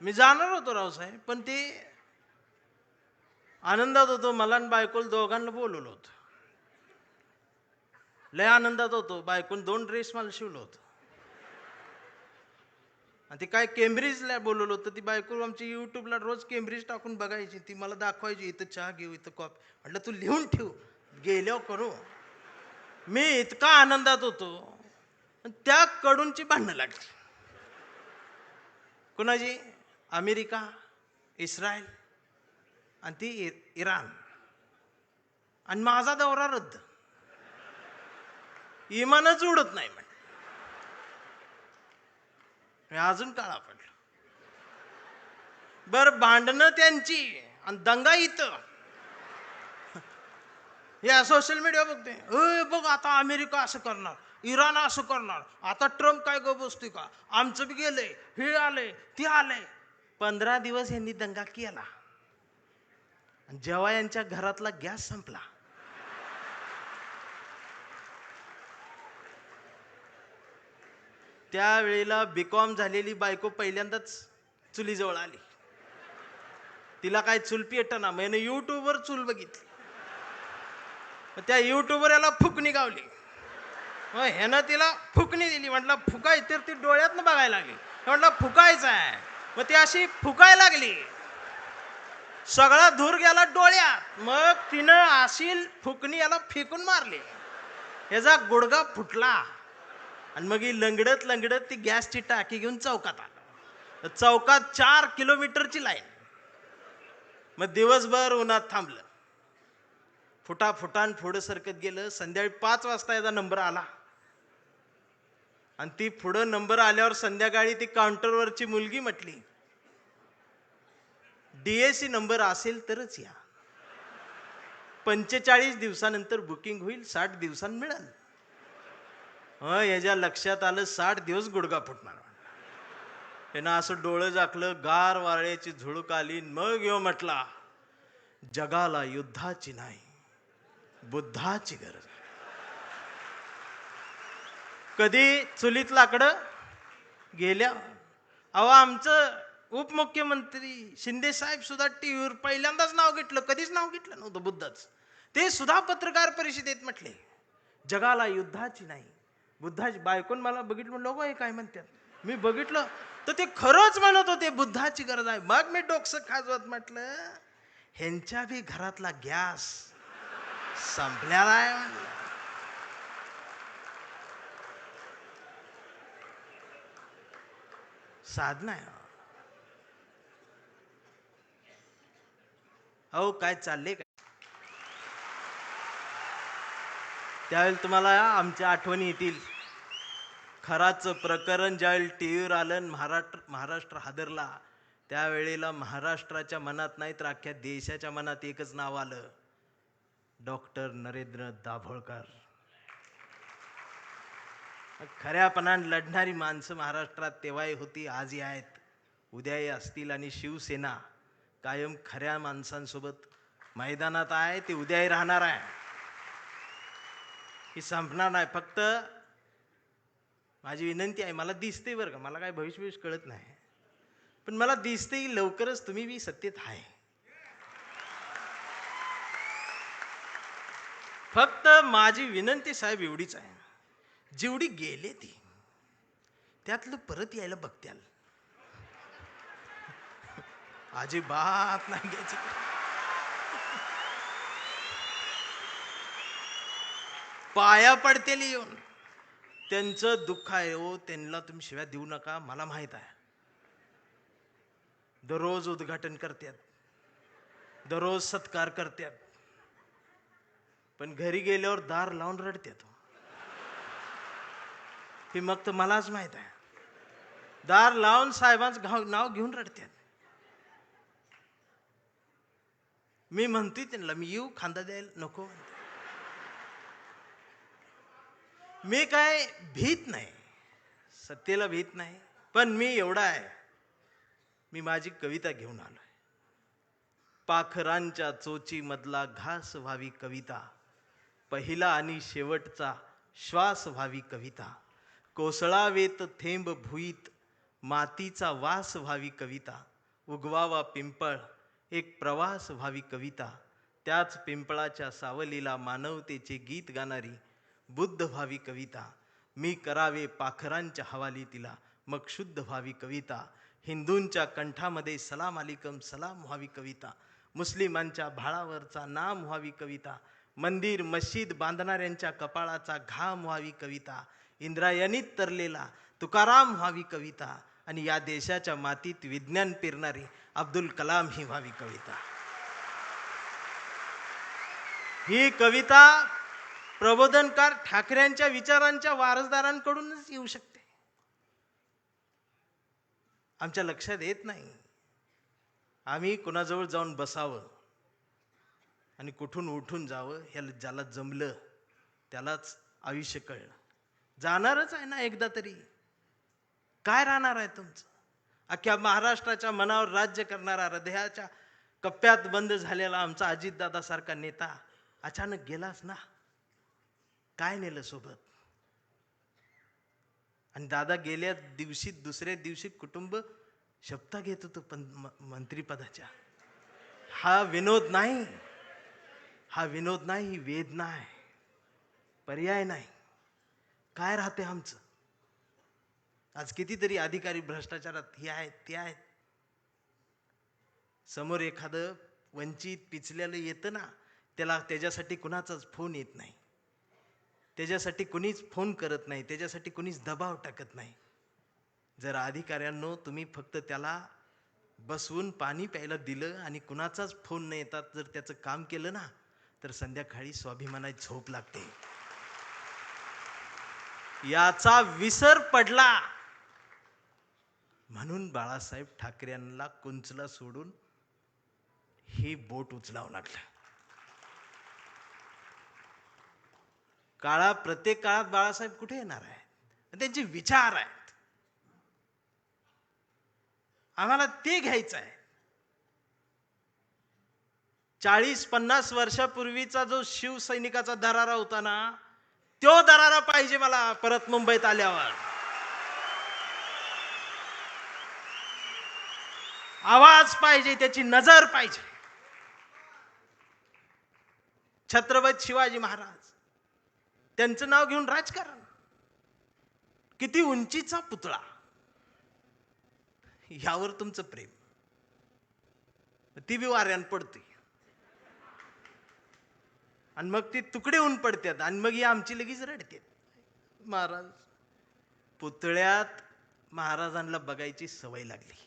मी जाणार होतो रावसाहेब, पण ते आनंदात होतो. मला आणि बायकोला दोघांना बोलवलं होतं. लय आनंदात होतो. बायकोन 2 ड्रेस मला शिवलं होतं. आणि ते काय केम्ब्रिजला बोलवलं होतं. ती बायको आमची युट्यूबला रोज केम्ब्रिज टाकून बघायची. ती मला दाखवायची, इथं चहा घेऊ, इथं कॉफी. म्हटलं तू लिहून ठेव, गेल्यावर करू. मी इतका आनंदात होतो, त्या कडूनची भांडणं लागली. कुणाची? अमेरिका, इस्रायल आणि ती इराण. आणि माझा दौरा रद्द. इमानच उडत नाही. मी अजून काळा पडलो. बर, भांडणं त्यांची आणि दंगा इथं. या सोशल मीडिया बघते, बघ आता अमेरिका असं करणार, इराण असं करणार, आता ट्रम्प काय ग बसतोय का, आमचं बी गेलंय, हे आलंय ते आलंय. 15 दिवस यांनी दंगा केला. जेव्हा यांच्या घरातला गॅस संपला, त्यावेळेला बीकॉम झालेली बायको पहिल्यांदाच चुलीजवळ आली. तिला काय चूल पेटना. मैंने युट्यूबवर चूल बघितली. त्या युट्यूबवर याला फुकणी गावली. ह्यानं तिला फुकणी दिली. म्हटलं फुकाय, तर ती डोळ्यातनं बघायला लागली. म्हटलं फुकायचं आहे. मग ती अशी फुकायला लागली, सगळा धूर गेला डोळ्यात. मग तिनं अशी फुकणी याला फेकून मारली, याचा गुडगा फुटला. आणि मग ही लंगडत लंगडत ती गॅसची टाकी घेऊन चौकात आला. चौकात 4 किलोमीटरची लाईन. मग दिवसभर उन्हात थांबलं. फुटाफुटान पुढं सरकत गेलं. संध्याकाळी 5 वाजता याचा नंबर आला. आणि ती पुढं नंबर आल्यावर संध्याकाळी ती काउंटरवरची मुलगी म्हटली, DAC नंबर असेल तरच या. 45 दिवसानंतर बुकिंग होईल, 60 दिवसांनी मिळेल. याच्या लक्षात आलं 60 दिवस गुडगा फुटणार. त्यानं असं डोळं झाकलं, गार वाऱ्याची झुळूक आली. मग यो म्हटला, जगाला युद्धाची नाही, बुद्धाची गरज. कधी चुलीत लाकडं गेल्या. अहो, आमचं उपमुख्यमंत्री शिंदे साहेब सुद्धा टीव्हीवर पहिल्यांदाच नाव घेतलं. कधीच नाव घेतलं नव्हतं बुद्धाचं. ते सुद्धा पत्रकार परिषदेत म्हटले, जगाला युद्धाची नाही, बुद्धाची. बायकोन मला बघितलं, म्हणलं हे काय म्हणतात. मी बघितलं तर ते खरंच म्हणत होते, बुद्धाची गरज आहे. मग मी डोकसं खाजवत म्हटलं, ह्यांच्या बी घरातला गॅस संपलेला आहे म्हणलं. साधना आहे. अहो काय चालले काय. त्यावेळेला तुम्हाला आमच्या आठवणी येतील. खराचं प्रकरण ज्यावेळी टीव्हीवर आलं, महाराष्ट्र हादरला. त्यावेळेला महाराष्ट्राच्या मनात नाही तर अख्ख्या देशाच्या मनात एकच नाव आलं, डॉक्टर नरेंद्र दाभोळकर. खऱ्यापणाने लढणारी माणसं महाराष्ट्रात तेव्हाही होती, आजही आहेत, उद्याही असतील. आणि शिवसेना कायम खऱ्या माणसांसोबत मैदानात आहे. ते उद्याही राहणार आहे. ही संपणार नाही. फक्त माझी विनंती आहे, मला दिसते बरं का, मला काय भविष्य कळत नाही, पण मला दिसते लवकरच तुम्ही बी सत्तेत आहे. फक्त माझी विनंती साहेब एवढीच आहे, जेवढी गेले ती त्यातलं परत यायला बघत्याल. अजिबात नाही घ्यायची. पाया पडतेल येऊन. त्यांचं दुःख आहे हो, त्यांना तुम्ही शिव्या देऊ नका. मला माहित आहे, दररोज उद्घाटन करतात, दररोज सत्कार करतात, पण घरी गेल्यावर दार लावून रडतात. हे मग तर मलाच माहित आहे. दार लावून साहेबांचं नाव घेऊन रडतात. मी म्हणतोय त्यांना, मी येऊ खांदा द्यायला नको. मी काय भीत नाही, सत्तेला भीत नाही, पण मी एवढा आहे, मी माझी कविता घेऊन आलोय. पाखरांच्या चोची मधला घास व्हावी कविता, पहिला आणि शेवटचा श्वास व्हावी कविता, कोसळावेत थेंब भुईत मातीचा वास व्हावी कविता, उगवावा पिंपळ, एक प्रवास व्हावी कविता, त्याच पिंपळाच्या सावलीला मानवतेचे गीत गाणारी बुद्ध व्हावी कविता, मी करावे पाखरांच्या हवाली तिला, मग शुद्ध व्हावी कविता, हिंदूंच्या कंठामध्ये सलाम अलिकम सलाम व्हावी कविता, मुस्लिमांच्या भाळावरचा नाम व्हावी कविता, मंदिर मशीद बांधणाऱ्यांच्या कपाळाचा घाम व्हावी कविता, इंद्रायणीत तरलेला तुकाराम व्हावी कविता, आणि या देशाच्या मातीत विज्ञान पेरणारी अब्दुल कलाम ही व्हावी कविता. ही कविता प्रबोधनकार ठाकरेंच्या विचारांच्या वारसदारांकडूनच येऊ शकते. आमच्या लक्षात येत नाही. आम्ही कुणाजवळ जाऊन बसावं आणि कुठून उठून जावं, ह्याला ज्याला जमलं त्यालाच आयुष्य कळलं. जाणारच आहे ना एकदा तरी. काय राहणार आहे तुमचं? अख्ख्या महाराष्ट्राच्या मनावर राज्य करणारा, हृदयाच्या कप्प्यात बंद झालेला आमचा अजितदादा सारखा नेता अचानक गेलाच ना. काय नेलं सोबत? आणि दादा गेल्या दिवशी दुसऱ्या दिवशी कुटुंब शपथा घेत होतं पण मंत्रीपदाच्या. हा विनोद नाही, हा विनोद नाही, ही वेदना आहे, पर्याय नाही. काय राहते आमचं? आज कितीतरी अधिकारी भ्रष्टाचारात हे आहेत ते आहेत. समोर एखादं वंचित पिचलेलं येतं ना, त्याच्यासाठी कुणाचाच फोन येत नाही, त्याच्यासाठी कुणीच फोन करत नाही, त्याच्यासाठी कुणीच दबाव टाकत नाही. जर अधिकाऱ्यांनो तुम्ही फक्त त्याला बसवून पाणी प्यायला दिलं आणि कुणाचाच फोन न येतात जर त्याचं काम केलं ना, तर संध्याकाळी स्वाभिमानाची झोप लागते. याचा विसर पडला म्हणून बाळासाहेब ठाकरेंना कुंचला सोडून ही बोट उचलावं लागलं. प्रत्येक काळात बाळासाहेब कुठे येणार आहेत? त्यांचे विचार आहेत, आम्हाला ते घ्यायचं आहे. 40-50 वर्षापूर्वीचा जो शिवसैनिकाचा दरारा होता ना, तो दरारा पाहिजे मला परत मुंबईत आल्यावर. आवाज पाहिजे, त्याची नजर पाहिजे. छत्रपती शिवाजी महाराज, त्यांचं नाव घेऊन राजकारण, किती उंचीचा पुतळा, यावर तुमचं प्रेम, ती बी वाऱ्यान पडते आणि मग ती तुकडे होऊन पडतात आणि मग ही आमची लगेच रडते. महाराज, पुतळ्यात महाराजांना बघायची सवय लागली.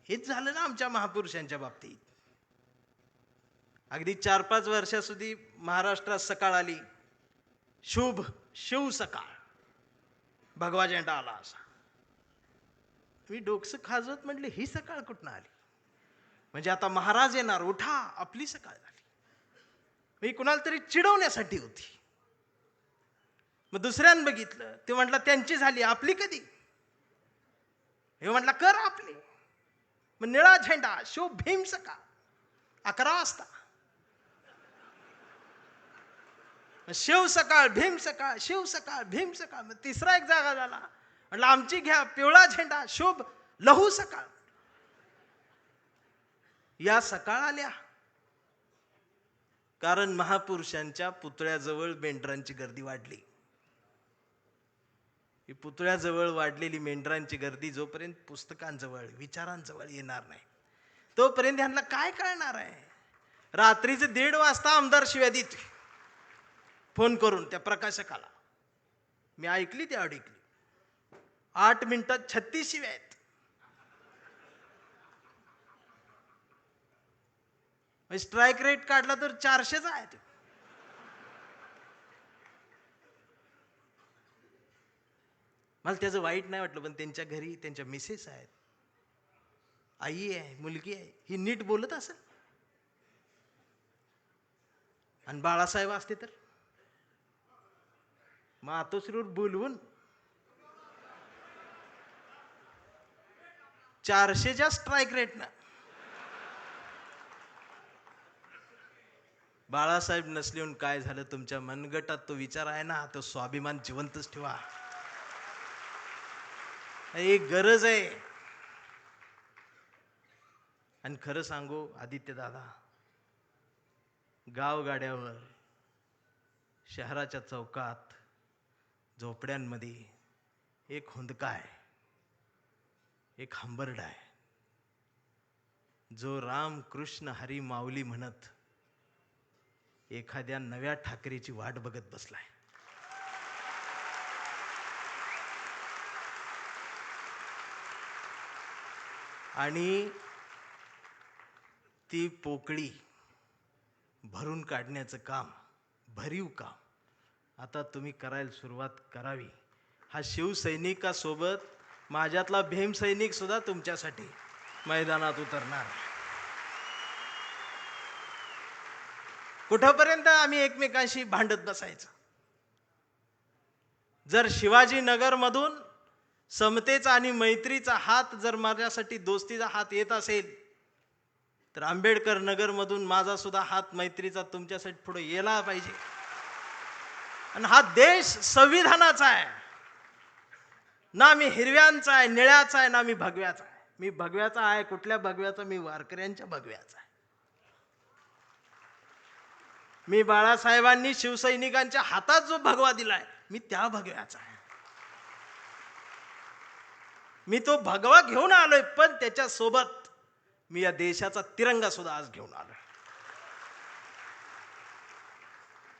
हेच झालं ना आमच्या महापुरुषांच्या बाबतीत. अगदी 4-5 वर्षाસુધી महाराष्ट्रात सकाळ आली, शुभ शिव सकाळ, भगवा झेंडा आला असा. मी डोकसं खाजवत म्हटले, ही सकाळ कुठनं आली? म्हणजे आता महाराज येणार, उठा, आपली सकाळ झाली. मी कुणाला तरी चिडवण्यासाठी होती. मग दुसऱ्यानं बघितलं, ते म्हटलं त्यांची झाली, आपली कधी? हे म्हटलं कर आपली. मग निळा झेंडा, शुभ भीम सकाळ, 11 वाजता. शिव सकाळ, भीम सकाळ, शिव सकाळ, भीम सकाळ. मग तिसरा एक जागा झाला, म्हटलं आमची घ्या, पिवळा झेंडा, शुभ लहू सकाळ. या सकाळ आल्या कारण महापुरुषांच्या पुतळ्याजवळ मेंढरांची गर्दी वाढली. ही पुतळ्याजवळ वाढलेली मेंढरांची गर्दी जोपर्यंत पुस्तकांजवळ, विचारांजवळ येणार नाही, तोपर्यंत ह्यांना काय कळणार आहे? रात्रीचे 1:30 वाजता आमदार शिव्या देते फोन करून त्या प्रकाशकाला. मी ऐकली, ती ऐकली. 8 मिनिटात 36 शिव्या आहेत. स्ट्राईक रेट काढला तर 400च आहे. मला त्याचं वाईट नाही वाटलं, पण त्यांच्या घरी त्यांच्या मिसेस आहेत, आई आहे, मुलगी आहे, ही नीट बोलत असेल. आणि बाळासाहेब असते तर मातोश्रीवर बोलवून 400च्या स्ट्राईक रेटनं. बाळासाहेब नसलेून काय झालं? तुमच्या मनगटात तो विचार आहे ना, तो स्वाभिमान जिवंतच ठेवा. एक गरज आहे. आणि खरं सांगू आदित्य दादा, गावगाड्यावर, शहराच्या चौकात, झोपड्यांमध्ये एक हुंदका आहे, एक हंबरडा आहे, जो राम कृष्ण हरी माऊली म्हणत एखाद्या नव्या ठाकरेची वाट बघत बसलाय. आणि ती पोकळी भरून काढण्याचं काम, भरीव काम आता तुम्ही करायला सुरुवात करावी. हा शिवसैनिकासोबत माझ्यातला भीमसैनिक सुद्धा तुमच्यासाठी मैदानात उतरणार. कुठपर्यंत आम्ही एकमेकांशी भांडत बसायचं? जर शिवाजीनगर मधून समतेचा आणि मैत्रीचा हात, जर माझ्यासाठी दोस्तीचा हात येत असेल, तर आंबेडकर नगर मधून माझा सुद्धा हात मैत्रीचा तुमच्यासाठी पुढे यायला पाहिजे. आणि हा देश संविधानाचा आहे ना, मी हिरव्यांचा आहे, निळ्याचा आहे ना, मी भगव्याचा आहे. मी भगव्याचा आहे. कुठल्या भगव्याचा? मी वारकऱ्यांच्या भगव्याचा आहे. मी बाळासाहेबांनी शिवसैनिकांच्या हातात जो भगवा दिलाय, मी त्या भगव्याचा आहे. मी तो भगवा घेऊन आलोय, पण त्याच्या सोबत मी या देशाचा तिरंगा सुद्धा आज घेऊन आलोय.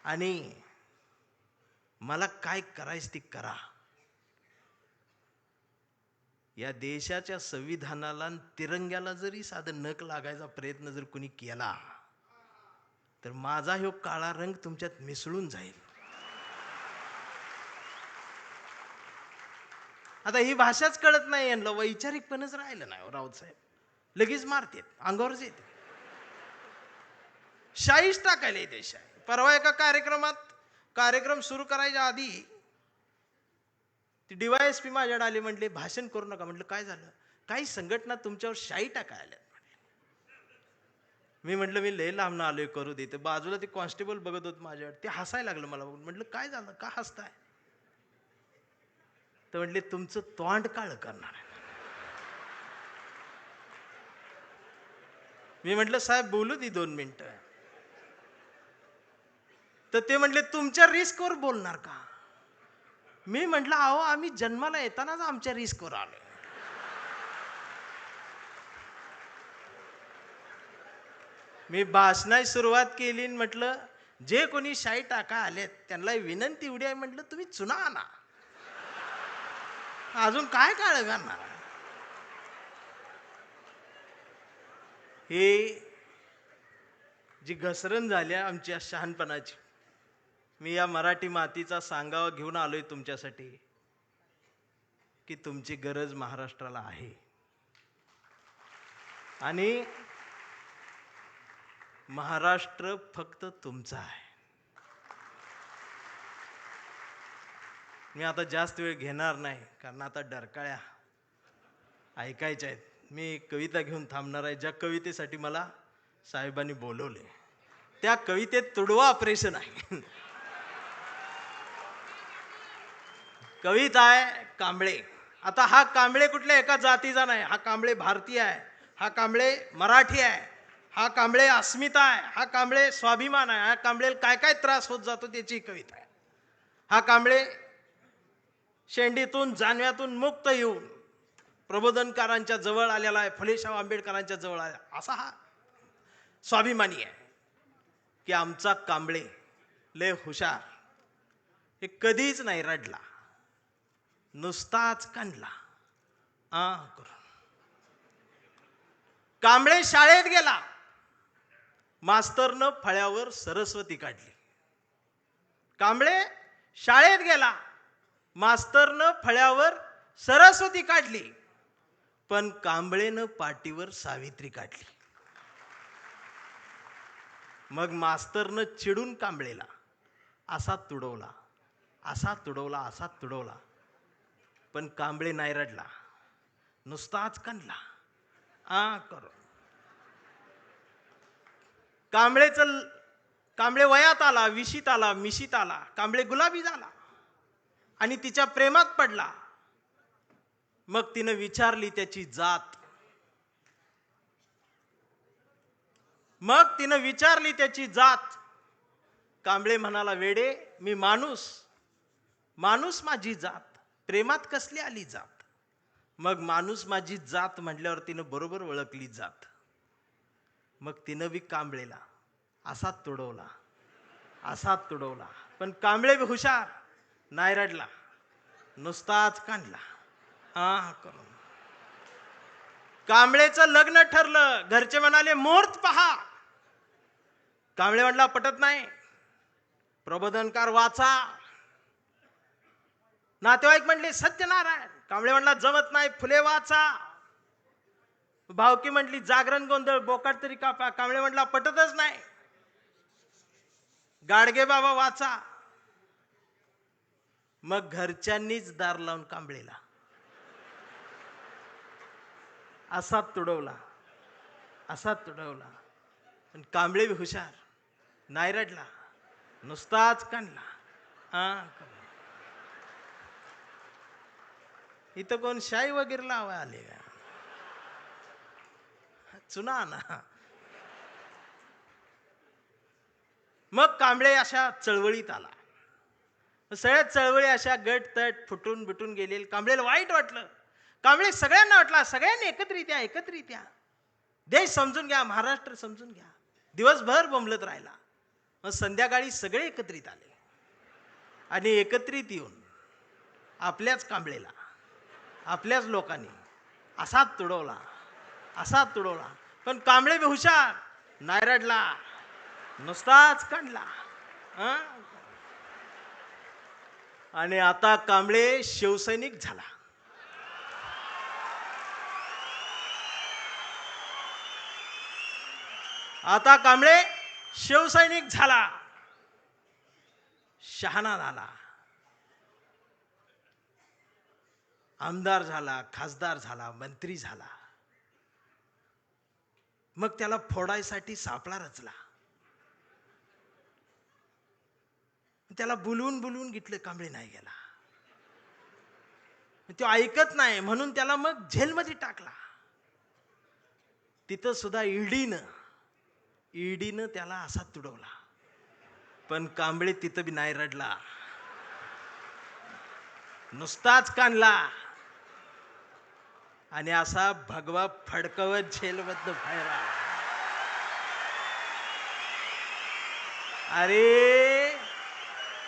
आणि मला काय करायचं ती करा. या देशाच्या संविधानाला आणि तिरंग्याला जरी साधं नख लागायचा प्रयत्न जर कोणी केला, तर माझा ह्यो काळा रंग तुमच्यात मिसळून जाईल. आता ही भाषाच कळत नाही यांना, वैचारिकपणच राहिलं नाही. राऊत साहेब लगेच मारतेत, अंगावरच येते, शाईच टाकायला देश आहे. परवा एका कार्यक्रम सुरू करायच्या आधी ती DYSP माझ्याकडे आली, म्हटले भाषण करू नका. म्हटलं काय झालं? काही संघटना तुमच्यावर शाई टाकायला. मी म्हटलं मी लय लांब आलोय, करू देते. बाजूला ते कॉन्स्टेबल बघत होत माझ्यावर, ते हसायला लागलं मला बघून. म्हटलं काय झालं, का हसताय? तर म्हटले तुमचं तोंड काळ करणार आहे. मी म्हटलं साहेब बोलू दे 2 मिनिटं. तर ते म्हटले तुमच्या रिस्कवर बोलणार का? मी म्हटलं अहो आम्ही जन्माला येतानाच आमच्या रिस्कवर आलो. मी भाषणाची सुरुवात केली, म्हटलं जे कोणी शाई टाका आलेत त्यांना विनंती एवढी आहे, म्हटलं तुम्ही चुना आणा, अजून काय काळ करणार. हे जी घसरण झाल्या आमच्या शहाणपणाची, मी या मराठी मातीचा सांगावा घेऊन आलोय तुमच्यासाठी की तुमची गरज महाराष्ट्राला आहे. आणि महाराष्ट्र फक्त तुमचा आहे. मी आता जास्त वेळ घेणार नाही, कारण आता डरकाळ्या ऐकायच्या आहेत. मी कविता घेऊन थांबणार आहे, ज्या कवितेसाठी मला साहेबांनी बोलवले. त्या कवितेत तुडवा ऑपरेशन आहे. कविता आहे कांबळे. आता हा कांबळे कुठल्या एका जातीचा नाही, हा कांबळे भारतीय आहे, हा कांबळे मराठी आहे, हा कांबळे अस्मिता आहे, हा कांबळे स्वाभिमान आहे, हा कांबळे काय काय त्रास होत जातो त्याची कविता आहे. हा कांबळे शेंडीतून जानव्यातून मुक्त येऊन प्रबोधनकारांच्या जवळ आलेला आहे, फुलेशाह आंबेडकरांच्या जवळ आला, असा हा स्वाभिमानी आहे की आमचा कांबळे लय हुशार. हे कधीच नाही रडला, नुसताच कांडला करून. कांबळे शाळेत गेला, मास्तरनं फळ्यावर सरस्वती काढली. कांबळे शाळेत गेला, मास्तरनं फळ्यावर सरस्वती काढली, पण कांबळेनं पाटीवर सावित्री काढली. मग मास्तरनं चिडून कांबळेला असा तुडवला, असा तुडवला, असा तुडवला, पण कांबळे नाही रडला, नुसताच कांडला करून. कांबळे वयात आला, विशीत आला, मिशीत आला, कांबळे गुलाबी झाला आणि तिच्या प्रेमात पडला. मग तिनं विचारली त्याची जात. मग तिनं विचारली त्याची जात. कांबळे म्हणाला, वेडे, मी माणूस, माणूस माझी जात, प्रेमात कसली आली जात. मग माणूस माझी जात म्हटल्यावर तिनं बरोबर ओळखली जात. मग तिनं बी कांबळेला असा तुडवला, असा तुडवला. पण कांबळे बी हुशार, नाही रडला, नुसताच कांडला करून. कांबळेचं लग्न ठरलं. घरचे म्हणाले, मुहूर्त पहा. कांबळे म्हटला, पटत नाही, प्रबोधनकार वाचा. नातेवाईक म्हणले, सत्यनारायण. कांबळे म्हणला, जमत नाही, फुले वाचा. भावकी म्हटली, जागरण गोंधळ, बोकाट तरी कापा. कांबळे म्हटला, पटतच नाही, गाडगे बाबा वाचा. मग घरच्यांनीच दार लावून कांबळेला असा तुडवला, असा तुडवला. पण कांबळे बी हुशार, नाही रडला, नुसताच कांडला. इथं कोण शाई वगैरे लावा आले का? चुना ना. मग कांबळे अशा चळवळीत आला. सगळ्या चळवळी अशा गट तट फुटून बिटून गेले. कांबळेला वाईट वाटलं. कांबळे सगळ्यांना वाटला, सगळ्यांनी एकत्रित या, एकत्रित या, देश समजून घ्या, महाराष्ट्र समजून घ्या. दिवसभर बोंबलत राहिला. मग संध्याकाळी सगळे एकत्रित आले आणि एकत्रित येऊन आपल्याच कांबळेला, आपल्याच लोकांनी असा तुडवला, असा तुडवला. पण कांबळे बी हुशार, नाही रडला, नुसताच काढला. आणि आता कांबळे शिवसैनिक झाला. आता कांबळे शिवसैनिक झाला, शहाणा झाला, आमदार झाला, खासदार झाला, मंत्री झाला. मग त्याला फोडायसाठी सापळा रचला. त्याला बुलवून बुलवून घेतलं, कांबळे नाही गेला. तो ऐकत नाही म्हणून त्याला मग जेलमध्ये टाकला. तिथं सुद्धा ईडीनं त्याला असा तुडवला. पण कांबळे तिथं बी नाही रडला, नुसताच कांडला. आणि असा भगवा फडकवत जेलमधनं बाहेर आला. अरे,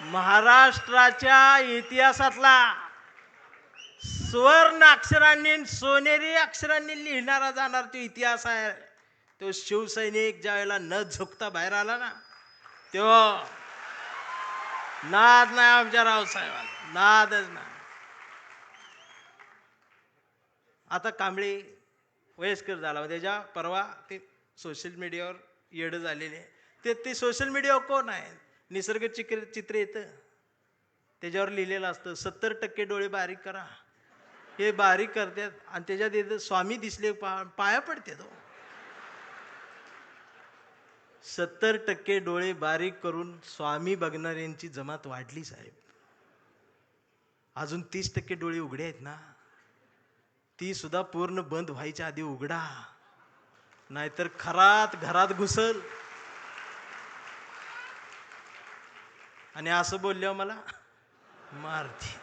महाराष्ट्राच्या इतिहासातला सुवर्ण अक्षरांनी, सोनेरी अक्षरांनी लिहिणारा जाणार तो इतिहास आहे. तो शिवसैनिक ज्या वेळेला न झुकता बाहेर आला ना, तो नाद नाही आमच्या रावसाहेबाला, नादच नाही. आता कांबळे वयस्कर झाला. त्याच्या परवा ते सोशल मीडियावर येडं झालेले. ते सोशल मीडियावर कोण आहे, निसर्ग चित्र येतं, त्याच्यावर लिहिलेलं असतं 70% डोळे बारीक करा. हे बारीक करतात आणि त्याच्यात येतं स्वामी दिसले पाया पडते. तो 70% डोळे बारीक करून स्वामी बघणाऱ्यांची जमात वाढली साहेब. अजून 30% डोळे उघडे आहेत ना, ती सुद्धा पूर्ण बंद व्हायच्या आधी उघडा, नाहीतर खरात घरात घुसल. आणि असं बोलल्यावर मला मारते.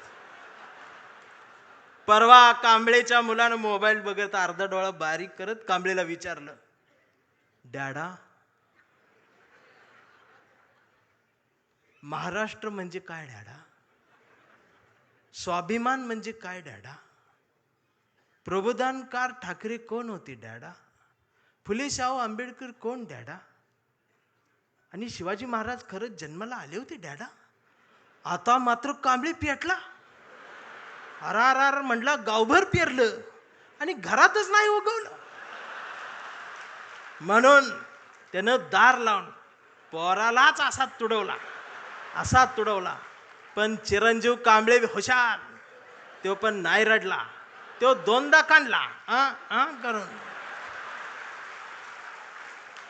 परवा कांबळेच्या मुलानं मोबाईल बघत अर्धा डोळा बारीक करत कांबळेला विचारलं, डॅडा, महाराष्ट्र म्हणजे काय डॅडा? स्वाभिमान म्हणजे काय डॅडा? प्रबोधनकार ठाकरे कोण होते डॅडा? फुले शाहू आंबेडकर कोण डॅडा? आणि शिवाजी महाराज खरंच जन्माला आले होते डॅडा? आता मात्र कांबळे पेटला. अरार म्हटला, गावभर पेरलं आणि घरातच नाही उगवलं. म्हणून त्यानं दार लावून पोरालाच असा तुडवला, असा तुडवला. पण चिरंजीव कांबळे हुशार, तो पण नाही रडला, तो दोनदा काढला करून.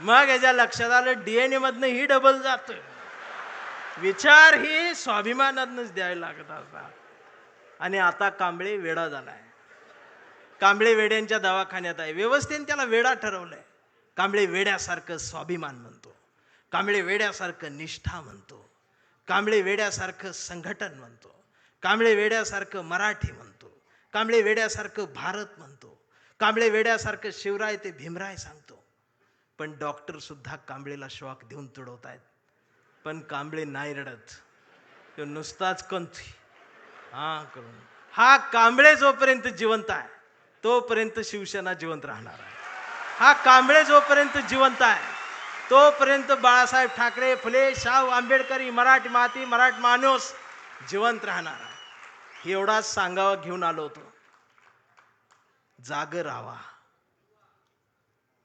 मग याच्या लक्षात आलं, DNA मधनं ही डबल जात. विचार ही स्वाभिमानातनच द्यायला लागत असतात. आणि आता कांबळे वेडा झालाय. कांबळे वेड्यांच्या दवाखान्यात आहे. व्यवस्थेने त्याला वेडा ठरवलंय. कांबळे वेड्यासारखं स्वाभिमान म्हणतो, कांबळे वेड्यासारखं निष्ठा म्हणतो, कांबळे वेड्यासारखं संघटन म्हणतो, कांबळे वेड्यासारखं मराठी म्हणतो, कांबळे वेड्यासारखं भारत म्हणतो, कांबळे वेड्यासारखं शिवराय ते भीमराय सांगतो. पण डॉक्टर सुद्धा कांबळेला शॉक देऊन तुडवतायत. पण कांबळे नाही रडत, तो नुसताच कंथी करून. हा कांबळे जोपर्यंत जिवंत आहे तोपर्यंत शिवसेना जिवंत राहणार आहे. हा कांबळे जोपर्यंत जिवंत आहे तोपर्यंत बाळासाहेब ठाकरे, फुले, शाहू आंबेडकरी, मराठी माती, मराठी माणूस जिवंत राहणार आहे. एवढाच सांगावा घेऊन आलो होतो. जागर राहावा,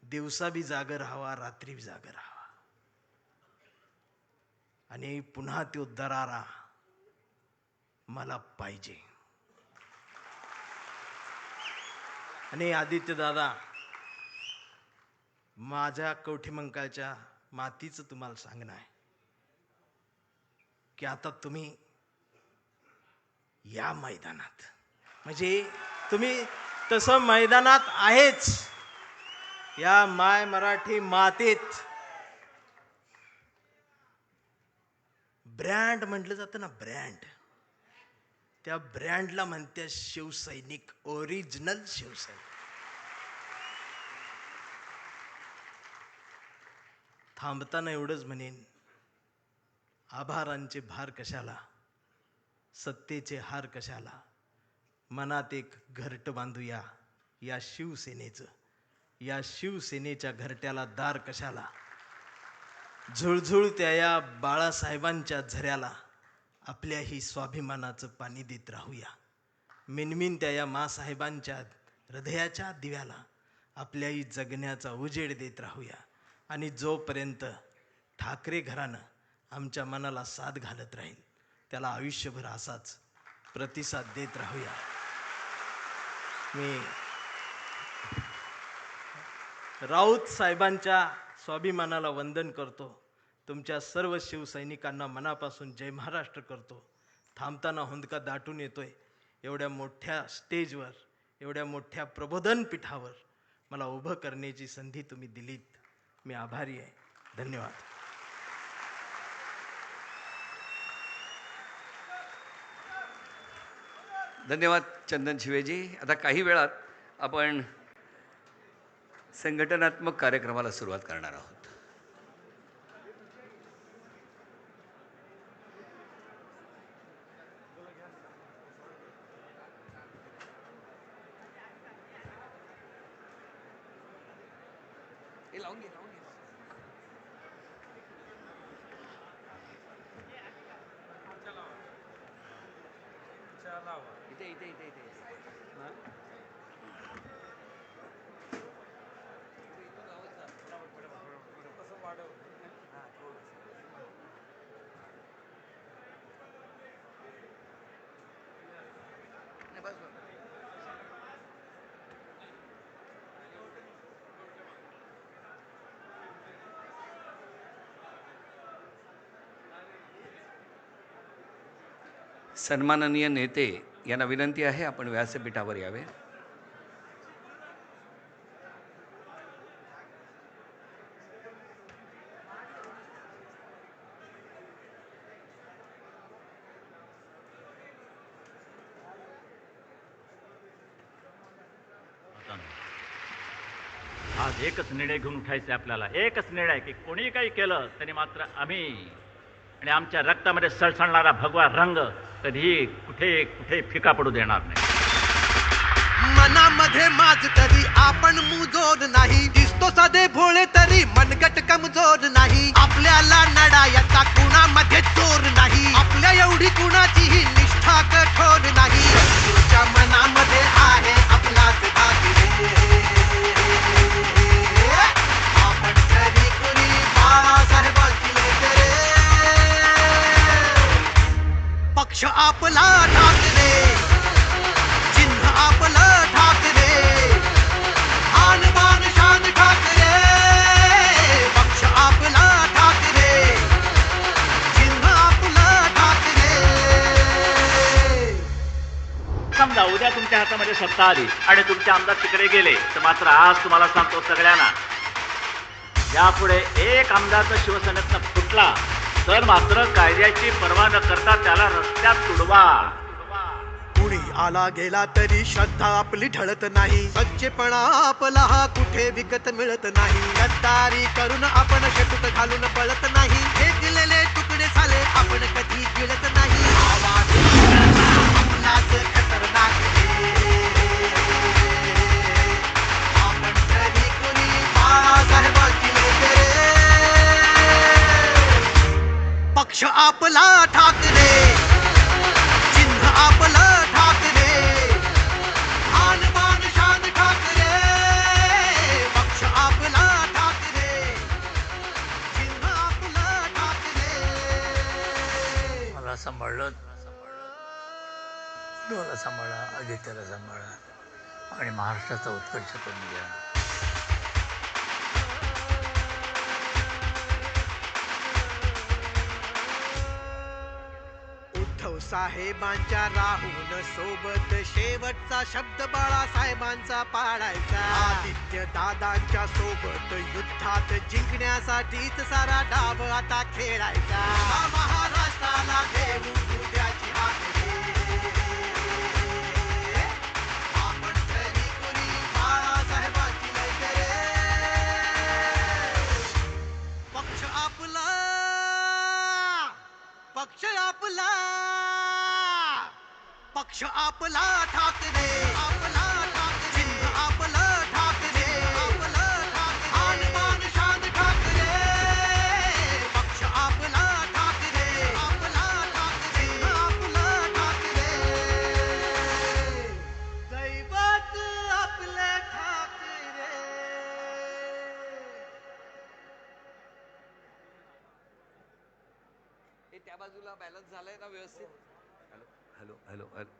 दिवसा बी जागर राहावा, रात्री बी जागर राहावा. आणि पुन्हा तो दरारा मला पाहिजे. आणि आदित्य दादा, माझ्या कवठीमंकाळच्या मातीचं तुम्हाला सांगणं आहे की आता तुम्ही या मैदानात, म्हणजे तुम्ही तसं मैदानात आहेच, या माय मराठी मातीत ब्रँड म्हटलं जातं ना, ब्रँड, त्या ब्रँडला म्हणते शिवसैनिक, ओरिजिनल शिवसैनिक. थांबताना एवढंच म्हणेन, आभारांचे भार कशाला, सत्तेचे हार कशाला, मनात एक घरट बांधूया या शिवसेनेचं, या शिवसेनेच्या घरट्याला दार कशाला, झुळझुळत्या या बाळासाहेबांच्या झऱ्याला आपल्याही स्वाभिमानाचं पाणी देत राहूया. मिनमिनत्या या मासाहेबांच्या हृदयाच्या दिव्याला आपल्याही जगण्याचा उजेड देत राहूया. आणि जोपर्यंत ठाकरे घराणं आमच्या मनाला साथ घालत राहील त्याला आयुष्यभर असाच प्रतिसाद देत राहूया. मी राऊत साहेबांच्या स्वाभिमानाला वंदन करतो. तुमच्या सर्व शिवसैनिकांना मनापासून जय महाराष्ट्र करतो. थांबताना हुंदका दाटून येतोय. एवढ्या मोठ्या स्टेजवर, एवढ्या मोठ्या प्रबोधन पीठावर मला उभं करण्याची संधी तुम्ही दिलीत. मी आभारी आहे. धन्यवाद. धन्यवाद चंदन शिवेजी. आता काही वेळात आपण संघटनात्मक कार्यक्रमाला सुरुवात करणार आहोत. इथे इथे इथे इथे सन्माननीय नेते यांना विनंती आहे, आपण व्यासपीठावर यावे. आज एकच निर्णय घेऊन उठायचे आपल्याला. एकच निर्णय की कोणी काही केलं तरी मात्र आम्ही आणि आमच्या रक्तामध्ये सळसळणारा भगवा रंग कधी कुठे कुठे फिका पडू देणार नाही. मनामध्ये माझ तरी आपण मुजोर नाही, दिसतो साधे भोळे तरी मनगट कमजोर नाही. आपल्याला लढायचा कुणामध्ये जोर नाही, आपल्या एवढी कुणाचीही निष्ठा कठोर नाही. तुझ्या मनामध्ये आहे आपलाच भाग्य, आपण तरी कुणी बाळासाहेबांची लेकरे. पक्ष आपला ठाकरे, चिन्ह आपलं ठाकरे, आन बान शान ठाकरे. पक्ष आपला ठाकरे, चिन्ह आपलं ठाकरे. समजा उद्या तुमच्या हातामध्ये सत्ता आली आणि तुमचे आमदार तिकडे गेले, तर मात्र आज तुम्हाला सांगतो सगळ्यांना, यापुढे एक आमदार जर शिवसेनेतनं फुटला तर मात्र कायद्याची पर्वा न करता त्याला रस्त्यात तुडवा. कुणी आला गेला तरी श्रद्धा आपली ढळत नाही, सच्चेपणा आपला हा कुठे विकत मिळत नाही. गद्दारी करून आपण शेपूट घालून पळत नाही, हे दिलेले तुकडे झाले आपण कधी गिळत नाही. आवाज आपलाच खतरनाक रे. आपण तरी कुणी बाळासाहेबांची लेकरे. पक्ष आपला ठाकरे, चिन्ह आपलं ठाकरे, आणबाण शान ठाकरे. पक्ष आपला ठाकरे, चिन्ह आपलं ठाकरे. मला सांभाळलं, मला सांभाळा, आदित्याला सांभाळा आणि महाराष्ट्राचा उत्कर्ष करून द्या. उद्धव साहेबांच्या राहून सोबत शेवटचा शब्द बाळासाहेबांचा पाळायचा. आदित्य दादांच्या सोबत युद्धात जिंकण्यासाठीच सारा डाव आता खेळायचा. हा महाराष्ट्राला देऊ उद्याची हाकरे. आपण तरी कुणी बाळासाहेबांची लेकरे. पक्ष आपला, पक्ष आपला, पक्ष आपला ठाकरे, आपला ठाकरे, चिन्ह आपलं ठाकरे, आपलं ठाकरे, आणबाण शान ठाकरे. पक्ष आपला ठाकरे, आपला ठाकरे, चिन्ह आपलं ठाकरे. दैवत आपले ठाकरे. त्या बाजूला बॅलन्स झालाय ना व्यवस्थित. हॅलो हॅलो हॅलो हॅलो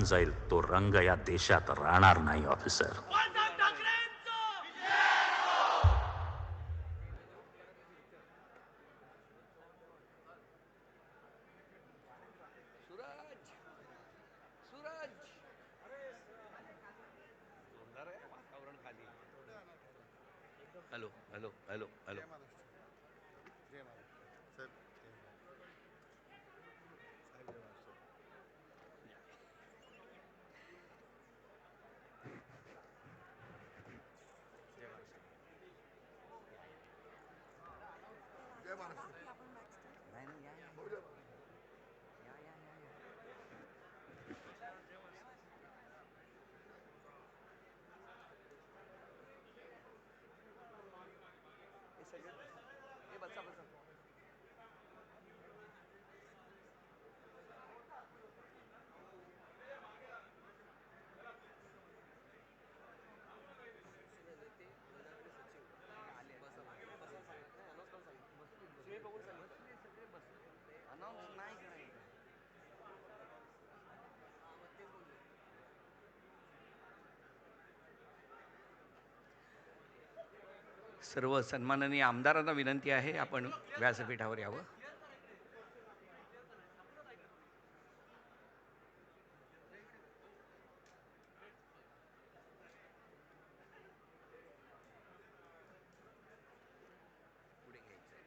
जाईल तो रंग या देशात राहणार नाही ऑफिसर. सूरज सूरज जोरदार आहे वातावरण खाली. Hello hello hello hello. बसा बसा. अनाऊन्स नाही करायचं. सर्व सन्माननीय आमदारांना विनंती आहे आपण व्यासपीठावर यावं. पुढे घ्यायचं.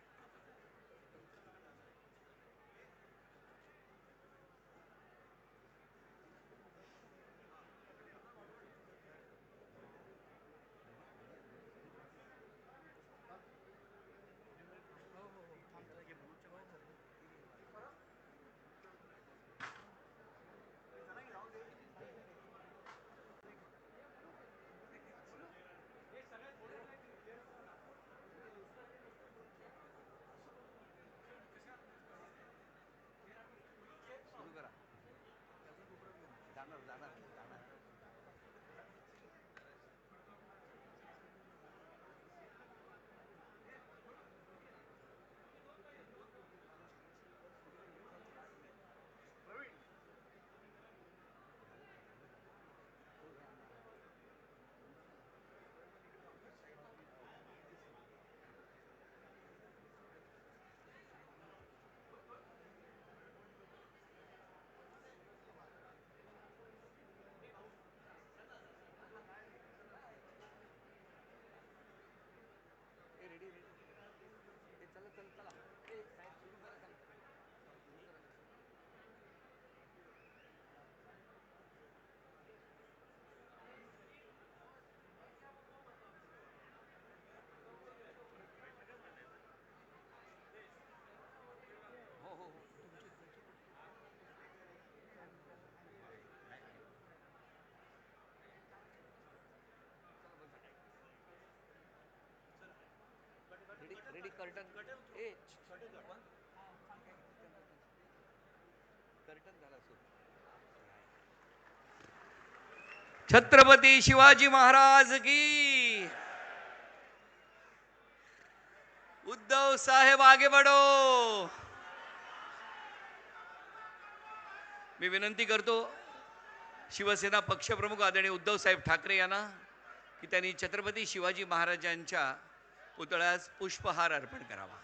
सुरू करा. जाणार जाणार जाणार. Ready ready. चला चला चला. साहेब सुरू करा. हो हो हो. Ready ready. कर्टन ए कर्टन झाला सुरू. छत्रपती शिवाजी महाराज की. उद्धव साहेब आगे बढ़ो. मी विनंती करतो शिवसेना पक्षप्रमुख आदरणीय उद्धव साहेब ठाकरे यांना की त्यांनी छत्रपती शिवाजी महाराजांच्या पुतळ्यास पुष्पहार अर्पण करावा.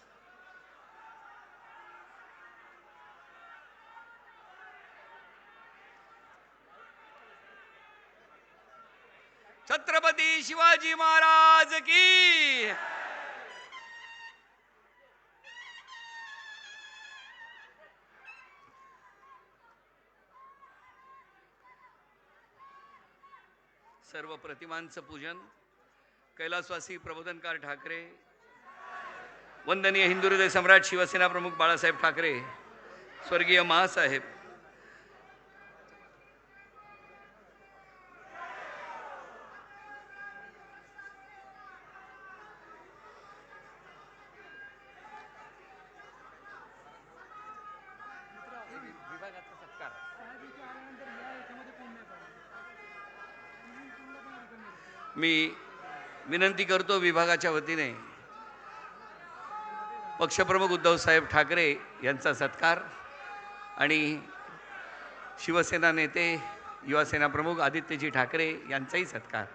छत्रपती शिवाजी महाराज की. सर्व प्रतिमांचं पूजन कैलासवासी प्रबोधनकार ठाकरे, वंदनीय हिंदू हृदय सम्राट शिवसेना प्रमुख बाळासाहेब ठाकरे, स्वर्गीय महासाहेब, विभागाचा सत्कार. मी विनंती करतो विभागाच्या वतीने पक्षप्रमुख उद्धव साहेब ठाकरे यांचा सत्कार आणि शिवसेना नेते युवासेना प्रमुख आदित्यजी ठाकरे यांचाही सत्कार.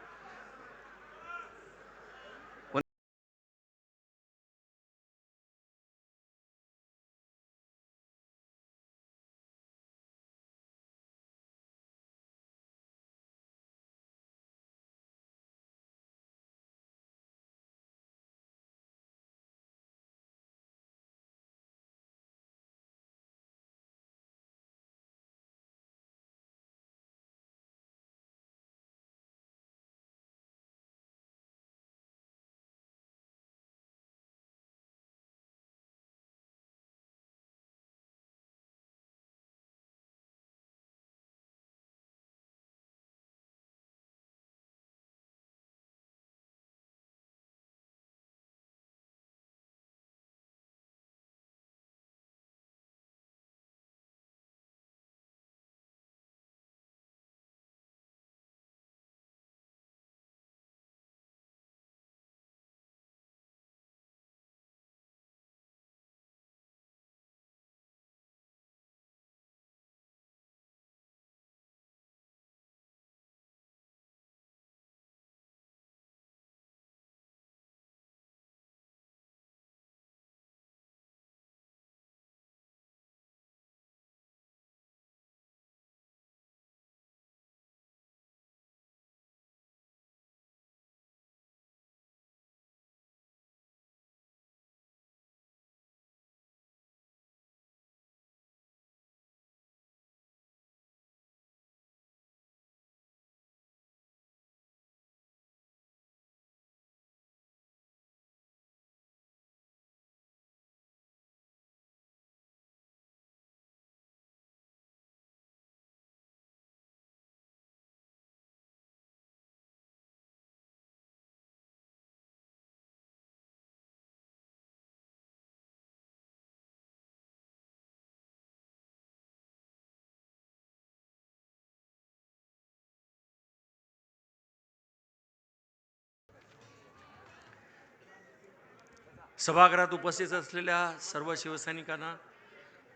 सभागृहात उपस्थित असलेल्या सर्व शिवसैनिकांना,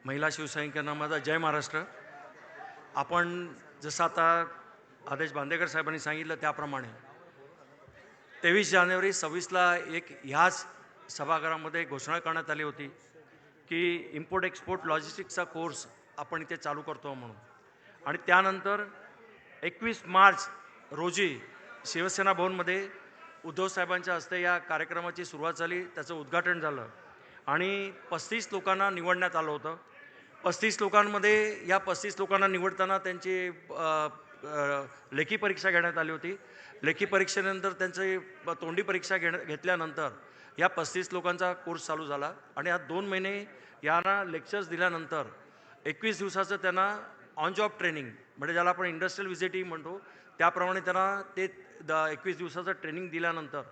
महिला शिवसैनिकांना माझा जय महाराष्ट्र. आपण जसं आता आदेश बांदेकर साहेबांनी सांगितलं त्याप्रमाणे 23 जानेवारी 26ला एक ह्याच सभागृहामध्ये घोषणा करण्यात आली होती की इम्पोर्ट एक्सपोर्ट लॉजिस्टिक्सचा कोर्स आपण इथे चालू करतो म्हणून. आणि त्यानंतर 21 मार्च रोजी शिवसेना भवनमध्ये उद्धव साहेबांच्या हस्ते या कार्यक्रमाची सुरुवात झाली, त्याचं उद्घाटन झालं आणि 35 लोकांना निवडण्यात आलं होतं. 35 लोकांमध्ये या 35 लोकांना निवडताना त्यांची लेखी परीक्षा घेण्यात आली होती. लेखी परीक्षेनंतर त्यांची तोंडी परीक्षा घेतल्यानंतर या 35 लोकांचा कोर्स चालू झाला आणि या 2 महिने यांना लेक्चर्स दिल्यानंतर 21 दिवसाचं त्यांना ऑन जॉब ट्रेनिंग, म्हणजे ज्याला आपण इंडस्ट्रियल व्हिजिटही म्हणतो त्याप्रमाणे त्यांना ते 21 दिवसाचं ट्रेनिंग दिल्यानंतर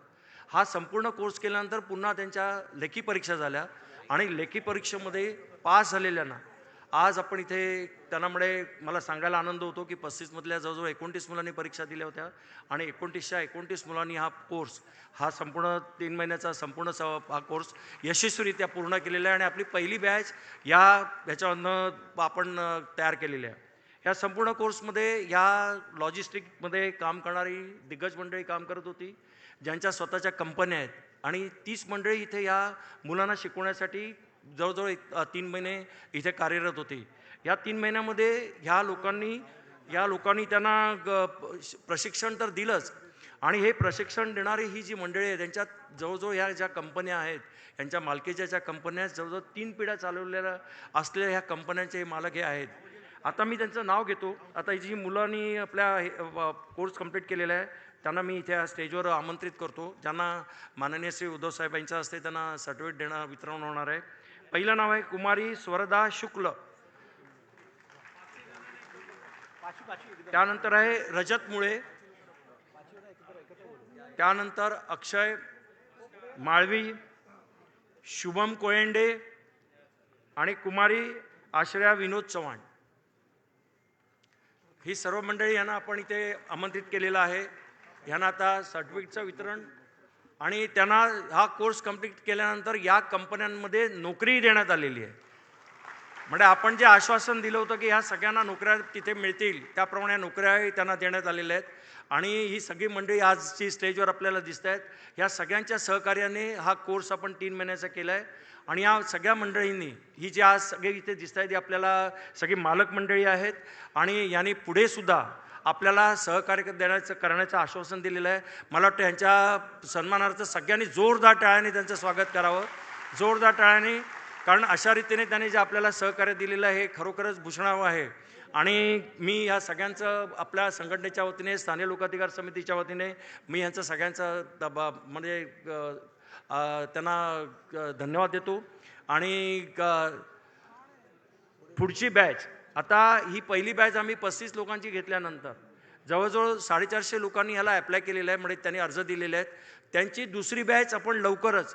हा संपूर्ण कोर्स केल्यानंतर पुन्हा त्यांच्या लेखी परीक्षा झाल्या आणि लेखी परीक्षेमध्ये पास झालेल्यांना आज आपण इथे त्यांनामुळे मला सांगायला आनंद होतो की 35 मधल्या जवळजवळ 29 मुलांनी परीक्षा दिल्या होत्या आणि 29 मुलांनी हा कोर्स, हा संपूर्ण 3 महिन्याचा संपूर्ण हा कोर्स यशस्वीरित्या पूर्ण केलेला आहे आणि आपली पहिली बॅच ह्याच्यामधनं आपण तयार केलेली आहे. या संपूर्ण कोर्समध्ये या लॉजिस्टिकमध्ये काम करणारी दिग्गज मंडळी काम करत होती, ज्यांच्या स्वतःच्या कंपन्या आहेत आणि 30 मंडळी इथे या मुलांना शिकवण्यासाठी जवळजवळ 3 महिने इथे कार्यरत होती. या 3 महिन्यामध्ये ह्या लोकांनी त्यांना प्रशिक्षण तर दिलंच आणि हे प्रशिक्षण देणारी ही जी मंडळी आहे त्यांच्यात जवळजवळ ह्या ज्या कंपन्या आहेत, यांच्या मालकीच्या ज्या कंपन्या आहेत, जवळजवळ 3 पिढ्या चालवलेल्या असलेल्या ह्या कंपन्यांचे मालक हे आहेत. आता मी त्यांचं नाव घेतो. आता ही जी मुलांनी आपल्या कोर्स कंप्लीट केलेला आहे त्यांना मी इथे स्टेजवर आमंत्रित करतो, ज्यांना माननीय श्री उद्धव साहेब यांच्या हस्ते त्यांना सर्टिफिकेट वितरण होणार आहे. पहिलं नाव आहे कुमारी स्वरदा शुक्ल, त्यानंतर आहे रजत मुळे, त्यानंतर अक्षय माळवी, शुभम कोयंडे आणि कुमारी आश्रया विनोद चव्हाण. ही सर्व मंडळी यांना आपण इथे आमंत्रित केलेलं आहे. यांना आता सर्टिफिकेटचं वितरण आणि त्यांना हा कोर्स कंप्लीट केल्यानंतर या कंपन्यांमध्ये नोकरीही देण्यात आलेली आहे. म्हणजे आपण जे आश्वासन दिलं होतं की ह्या सगळ्यांना नोकऱ्या तिथे मिळतील, त्याप्रमाणे नोकऱ्याही त्यांना देण्यात आलेल्या आहेत. आणि ही सगळी मंडळी आजची स्टेजवर आपल्याला दिसत आहेत. ह्या सगळ्यांच्या सहकार्याने हा कोर्स आपण 3 महिन्याचा केला आहे. आणि या सगळ्या मंडळींनी ही जी आज सगळे इथे दिसत आहेत, ही आपल्याला सगळी मालक मंडळी आहेत. आणि यांनी पुढेसुद्धा आपल्याला सहकार्य करण्याचं आश्वासन दिलेलं आहे. मला वाटतं यांच्या सन्मानार्थ सगळ्यांनी जोरदार टाळ्याने त्यांचं स्वागत करावं, जोरदार टाळ्याने. कारण अशा रीतीने त्यांनी जे आपल्याला सहकार्य दिलेलं आहे हे खरोखरच भूषणावं आहे. आणि मी या सगळ्यांचं आपल्या संघटनेच्या वतीने, स्थानिक लोकाधिकार समितीच्या वतीने मी यांचं सगळ्यांचं म्हणजे त्यांना धन्यवाद देतो. आणि पुढची बॅच, आता ही पहिली बॅच आम्ही 35 लोकांची घेतल्यानंतर जवळजवळ 450 लोकांनी ह्याला ॲप्लाय केलेलं आहे, म्हणजे त्यांनी अर्ज दिलेले आहेत. त्यांची दुसरी बॅच आपण लवकरच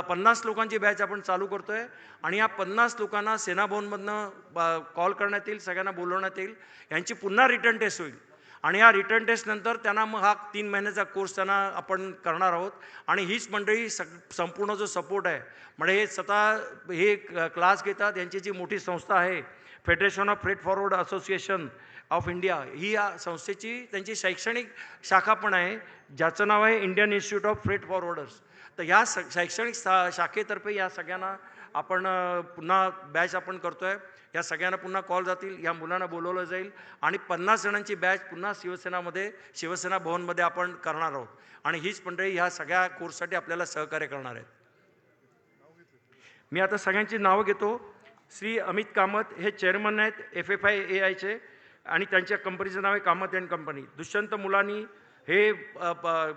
50 लोकांची बॅच आपण चालू करतो आहे. आणि या 50 लोकांना सेनाभवनमधनं कॉल करण्यात येईल, सगळ्यांना बोलवण्यात येईल. यांची पुन्हा रिटर्न टेस्ट होईल. आणि या रिटर्न टेस्टनंतर त्यांना मग हा 3 महिन्याचा कोर्स त्यांना आपण करणार आहोत. आणि हीच मंडळी संपूर्ण जो सपोर्ट आहे, म्हणजे हे स्वतः हे क्लास घेतात. यांची जी मोठी संस्था आहे federation of freight forward association of India, ही या संस्थेची त्यांची शैक्षणिक शाखा पण आहे, ज्याचं नाव आहे Indian institute of freight forwarders. तर या शैक्षणिक शाखेतर्फे या सगळ्यांना आपण पुन्हा बॅच आपण करतो आहे. या सगळ्यांना पुन्हा कॉल जातील, या मुलांना बोलवलं जाईल. आणि 50 जणांची बॅच पुन्हा शिवसेना भवनमध्ये आपण करणार आहोत. आणि हीच मंडळी ह्या सगळ्या कोर्ससाठी आपल्याला सहकार्य करणार आहेत. मी आता सगळ्यांची नावं घेतो. श्री अमित कामत हे चेअरमन आहेत FFIAIचे, आणि त्यांच्या कंपनीचं नाव आहे कामत अँड कंपनी. दुष्यंत मुलानी हे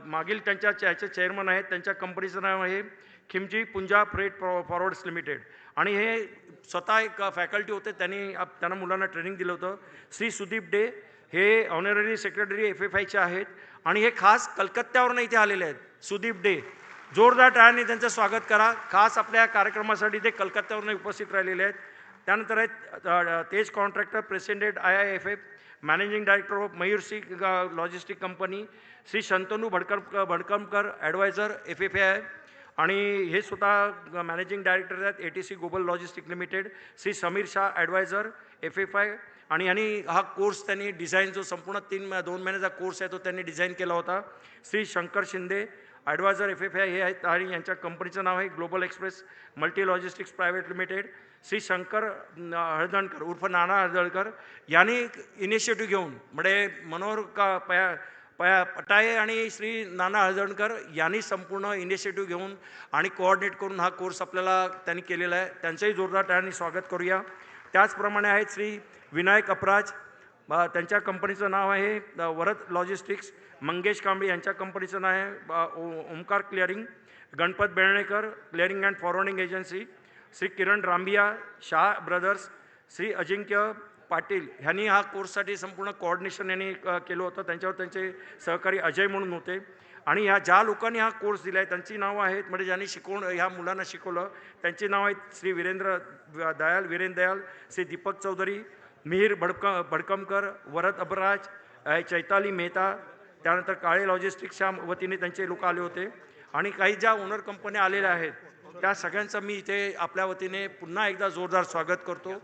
मागील त्यांच्या चेअरमन आहेत, त्यांच्या कंपनीचं नाव आहे खिमजी पुंजा फ्रेट फॉरवर्ड्स लिमिटेड. आणि हे स्वतः एक फॅकल्टी होते, त्यांना मुलांना ट्रेनिंग दिलं होतं. श्री सुदीप डे हे ऑनररी सेक्रेटरी FFIचे आहेत. आणि हे खास कलकत्त्यावरून इथे आलेले आहेत. सुदीप डे, जोरदार टाळ्यांनी त्यांचं स्वागत करा. खास आपल्या कार्यक्रमासाठी ते कलकत्त्यावरून उपस्थित राहिलेले आहेत. त्यानंतर आहेत Tej Contractor, president IIFF, managing director of मयूरसी logistic company, Shri Shantanu Bhadkamkar adviser FFI. आणि हे स्वतः मॅनेजिंग डायरेक्टर आहेत ATC global logistic limited. Shri Sameer Shah adviser FFI. आणि यांनी हा कोर्स त्यांनी डिझाईन, जो संपूर्ण 2 महिन्याचा कोर्स आहे तो त्यांनी डिझाईन केला होता. श्री शंकर शिंदे ॲडवायझर FFI हे आहेत, आणि यांच्या कंपनीचं नाव आहे global express multi logistics private limited. Shri Shankar Haldankar उर्फ नाना हळदणकर यांनी इनिशिएटिव्ह घेऊन, म्हणजे मनोहर पटाये आणि श्री नाना हळदणकर यांनी संपूर्ण इनिशिएटिव्ह घेऊन आणि कोऑर्डिनेट करून हा कोर्स आपल्याला त्यांनी केलेला आहे. त्यांचंही जोरदार टाळ्यांनी स्वागत करूया. त्याचप्रमाणे आहेत श्री विनायक अपराज, त्यांच्या कंपनीचं नाव आहे वरद लॉजिस्टिक्स. मंगेश कांबळे यांच्या कंपनीचं नाव आहे Omkar clearing. Ganpat Belnekar clearing and forwarding agency. Shri Kiran Rambhia Shah brothers. Shri Ajinkya Patil ह्यांनी हा कोर्ससाठी संपूर्ण कोऑर्डिनेशन यांनी केलं होतं. त्यांच्यावर त्यांचे सहकारी अजय म्हणून होते. आणि ह्या ज्या लोकांनी हा कोर्स दिला आहे त्यांची नावं आहेत, म्हणजे ज्यांनी ह्या मुलांना शिकवलं त्यांची नावं आहेत श्री वीरेंद्र दयाल, श्री दीपक चौधरी, मिहीर भडकमकर, वरद अबराज, चैताली मेहता. त्यानंतर काळे लॉजिस्टिक्सच्या वतीने त्यांचे लोक आले होते. आणि काही ज्या ओनर कंपन्या आलेल्या आहेत त्या सगळ्यांचं मी इथे आपल्या वतीने पुन्हा एकदा जोरदार स्वागत करतो.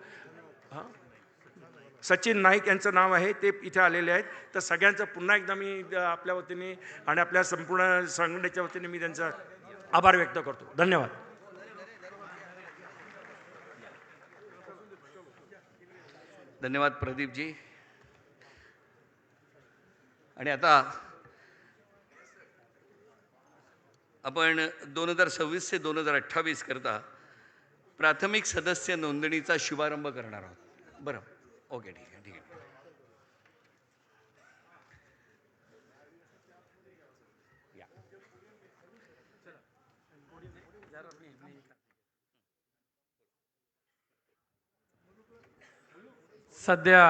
सचिन नाईक यांचं नाव आहे, ते इथे आलेले आहेत. तर सगळ्यांचं पुन्हा एकदा मी आपल्या वतीने आणि आपल्या संपूर्ण संघटनेच्या वतीने मी त्यांचा आभार व्यक्त करतो. धन्यवाद. धन्यवाद प्रदीपजी. आणि आता आपण 2026 ते 2028 करता प्राथमिक सदस्य नोंदणीचा शुभारंभ करणार आहोत. बरं, ओके, ठीक आहे, ठीक आहे. सध्या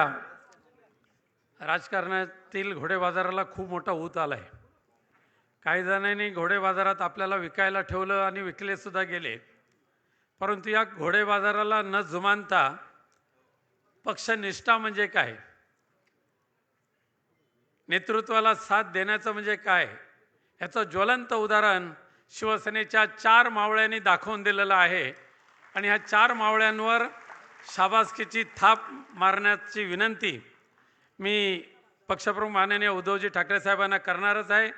राजकारणातील घोडे बाजाराला खूप मोठा ऊत आला आहे. काही जणांनी घोडे बाजारात आपल्याला विकायला ठेवलं आणि विकले सुद्धा गेले. परंतु या घोडे बाजाराला न जुमानता पक्षनिष्ठा म्हणजे काय, नेतृत्वाला साथ देण्याचं म्हणजे काय, याचं ज्वलंत उदाहरण शिवसेनेच्या 4 मावळ्यांनी दाखवून दिलेलं आहे. आणि ह्या 4 मावळ्यांवर शाबासकीची थाप मारण्याची विनंती मी पक्षप्रमुख माननीय उद्धवजी ठाकरे साहेबांना करणारच आहे.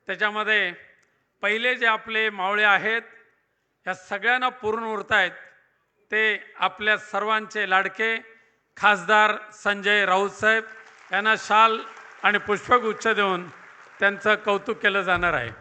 त्याच्यामध्ये पहिले जे आपले मावळे आहेत या सगळ्यांना पूर्ण उरत आहेत ते आपल्या सर्वांचे लाडके खासदार संजय राऊत साहेब यांना शाल आणि पुष्पगुच्छ देऊन त्यांचं कौतुक केलं जाणार आहे.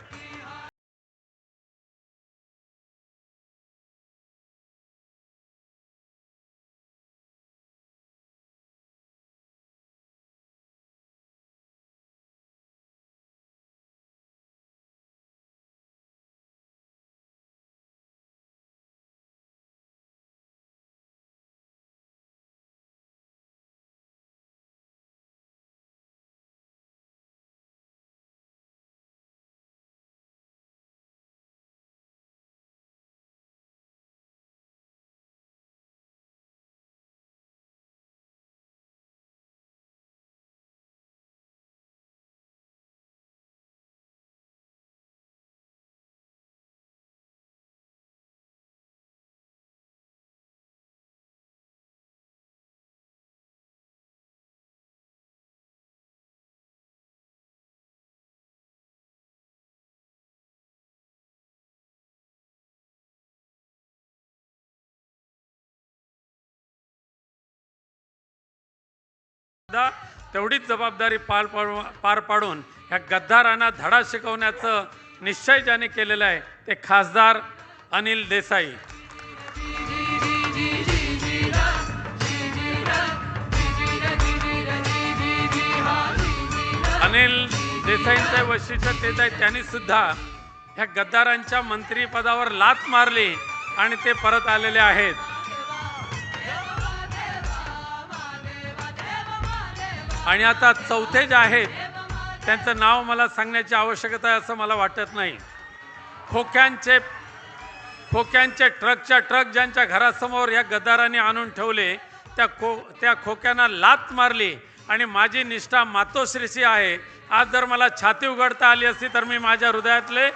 तेवढीच जबाबदारी पार पाडून ह्या गद्दारांना धडा शिकवण्याचं निश्चय ज्याने केलेला आहे ते खासदार अनिल देसाई. अनिल देसाईंचं वैशिष्ट्य तेच आहे, त्यांनी सुद्धा ह्या गद्दारांच्या मंत्रीपदावर लाथ मारली आणि ते परत आलेले आहेत. आणि आता चौथे जे आहेत त्यांचं नाव मला सांगण्याची आवश्यकता आहे असं मला वाटत नाही. खोक्यांचे ट्रकच्या ट्रक ज्यांच्या घरासमोर या गद्दारांनी आणून ठेवले त्या खोक्यांना लाथ मारली आणि माझी निष्ठा मातोश्रीशी आहे. आज जर मला छाती उघडता आली असती तर मी माझ्या हृदयातले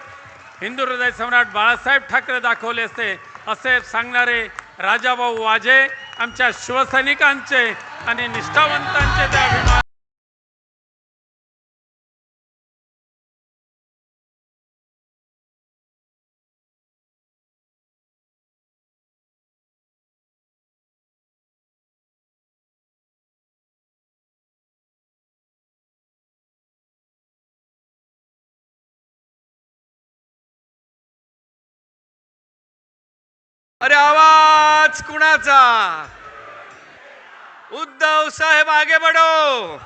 हिंदू हृदय सम्राट बाळासाहेब ठाकरे दाखवले असते असे सांगणारे राजाभाऊ वाजे आमच्या शिवसैनिकांचे आणि निष्ठावंतांचे ते अभिमान. अरे आवाज कुणाचा? उद्धव साहेब आगे बढो.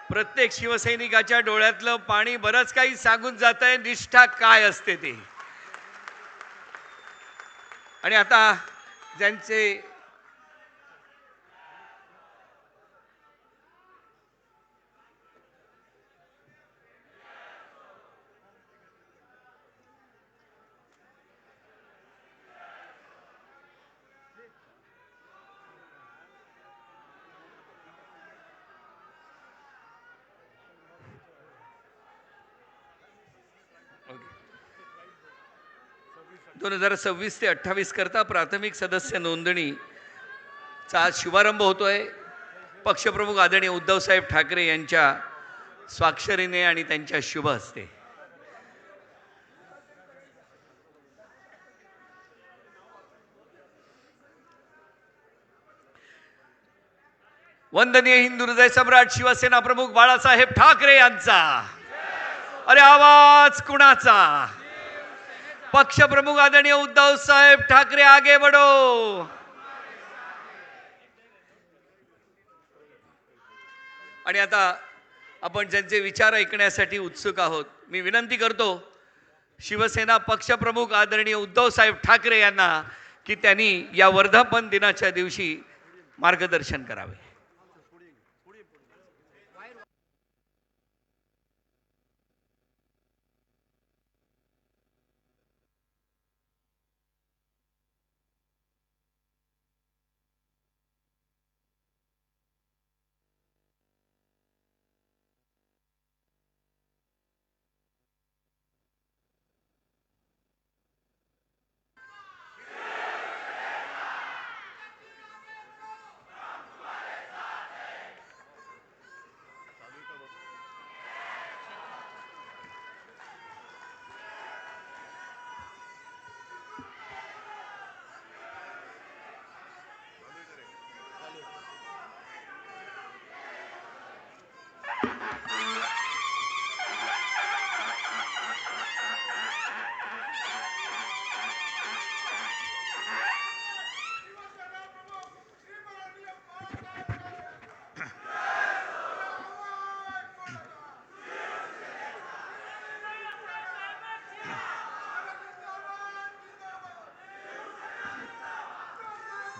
प्रत्येक शिवसैनिकाच्या डोळ्यातलं पाणी बरंच काही सांगून जात आहे निष्ठा काय असते ते. आणि आता ज्यांचे दोन 2026 ते 28 करता प्राथमिक सदस्य नोंदणीचा आज शुभारंभ होतोय. पक्षप्रमुख आदरणीय उद्धवसाहेब ठाकरे यांच्या स्वाक्षरीने आणि त्यांच्या शुभ हस्ते. वंदनीय हिंदू हृदय सम्राट शिवसेना प्रमुख बाळासाहेब ठाकरे यांचा. अरे आवाज कुणाचा? पक्षप्रमुख आदरणीय उद्धव साहेब ठाकरे आगे बढो. आणि आता आपण ज्यांचे विचार ऐकण्यासाठी उत्सुक आहोत मी विनंती करतो शिवसेना पक्षप्रमुख आदरणीय उद्धव साहेब ठाकरे यांना की त्यांनी या वर्धापन दिनाच्या दिवशी मार्गदर्शन करावे.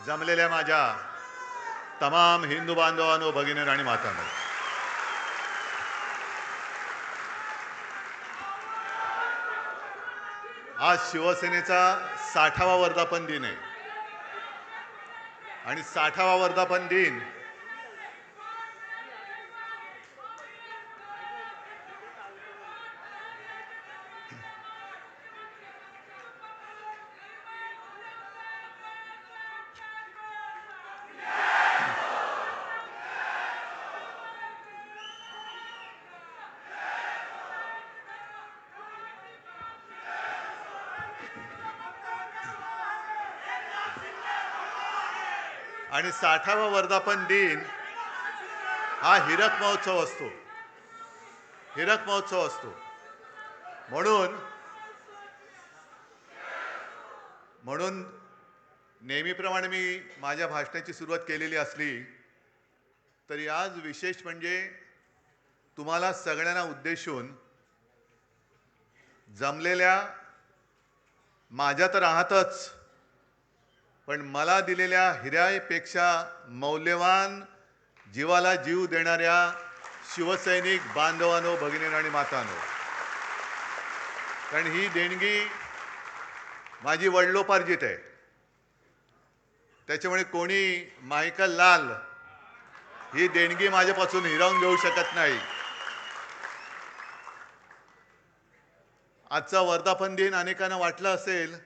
जमलेल्या माझ्या तमाम हिंदू बांधवांनो, भगिनींनो आणि मातांनो, आज शिवसेनेचा 60वा वर्धापन दिन आहे आणि 60वा वर्धापन दिन आणि 60वा वर्धापन दिन हा हिरक महोत्सव असतो. हिरक महोत्सव असतो. म्हणून नेहमीप्रमाणे मी माझ्या भाषणाची सुरुवात केलेली असली तरी आज विशेष म्हणजे तुम्हाला सगळ्यांना उद्देशून जमलेल्या माझ्या तर आहातच, पण मला दिलेल्या हिऱ्यापेक्षा मौल्यवान जीवाला जीव देणाऱ्या शिवसैनिक बांधवांनो, भगिनींनो आणि मातांनो, कारण ही देणगी माझी वडिलोपार्जित आहे. त्याच्यामुळे कोणी मायकल लाल ही देणगी माझ्यापासून हिरावून घेऊ शकत नाही. आजचा वर्धापन दिन अनेकांना वाटलं असेल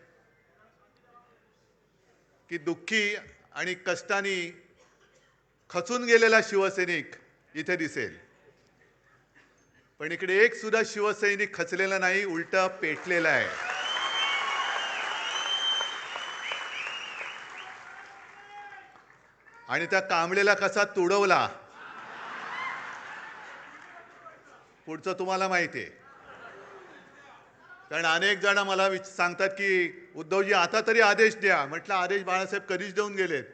की दुःखी आणि कष्टाने खचून गेलेला शिवसैनिक इथे दिसेल, पण इकडे एक सुद्धा शिवसैनिक खचलेला नाही, उलट पेटलेला आहे. आणि त्या कांबळेला कसा तुडवला पुढचं तुम्हाला माहिती आहे. कारण अनेक जण मला सांगतात की उद्धवजी आता तरी आदेश द्या. म्हटलं आदेश बाळासाहेब कधीच देऊन गेलेत.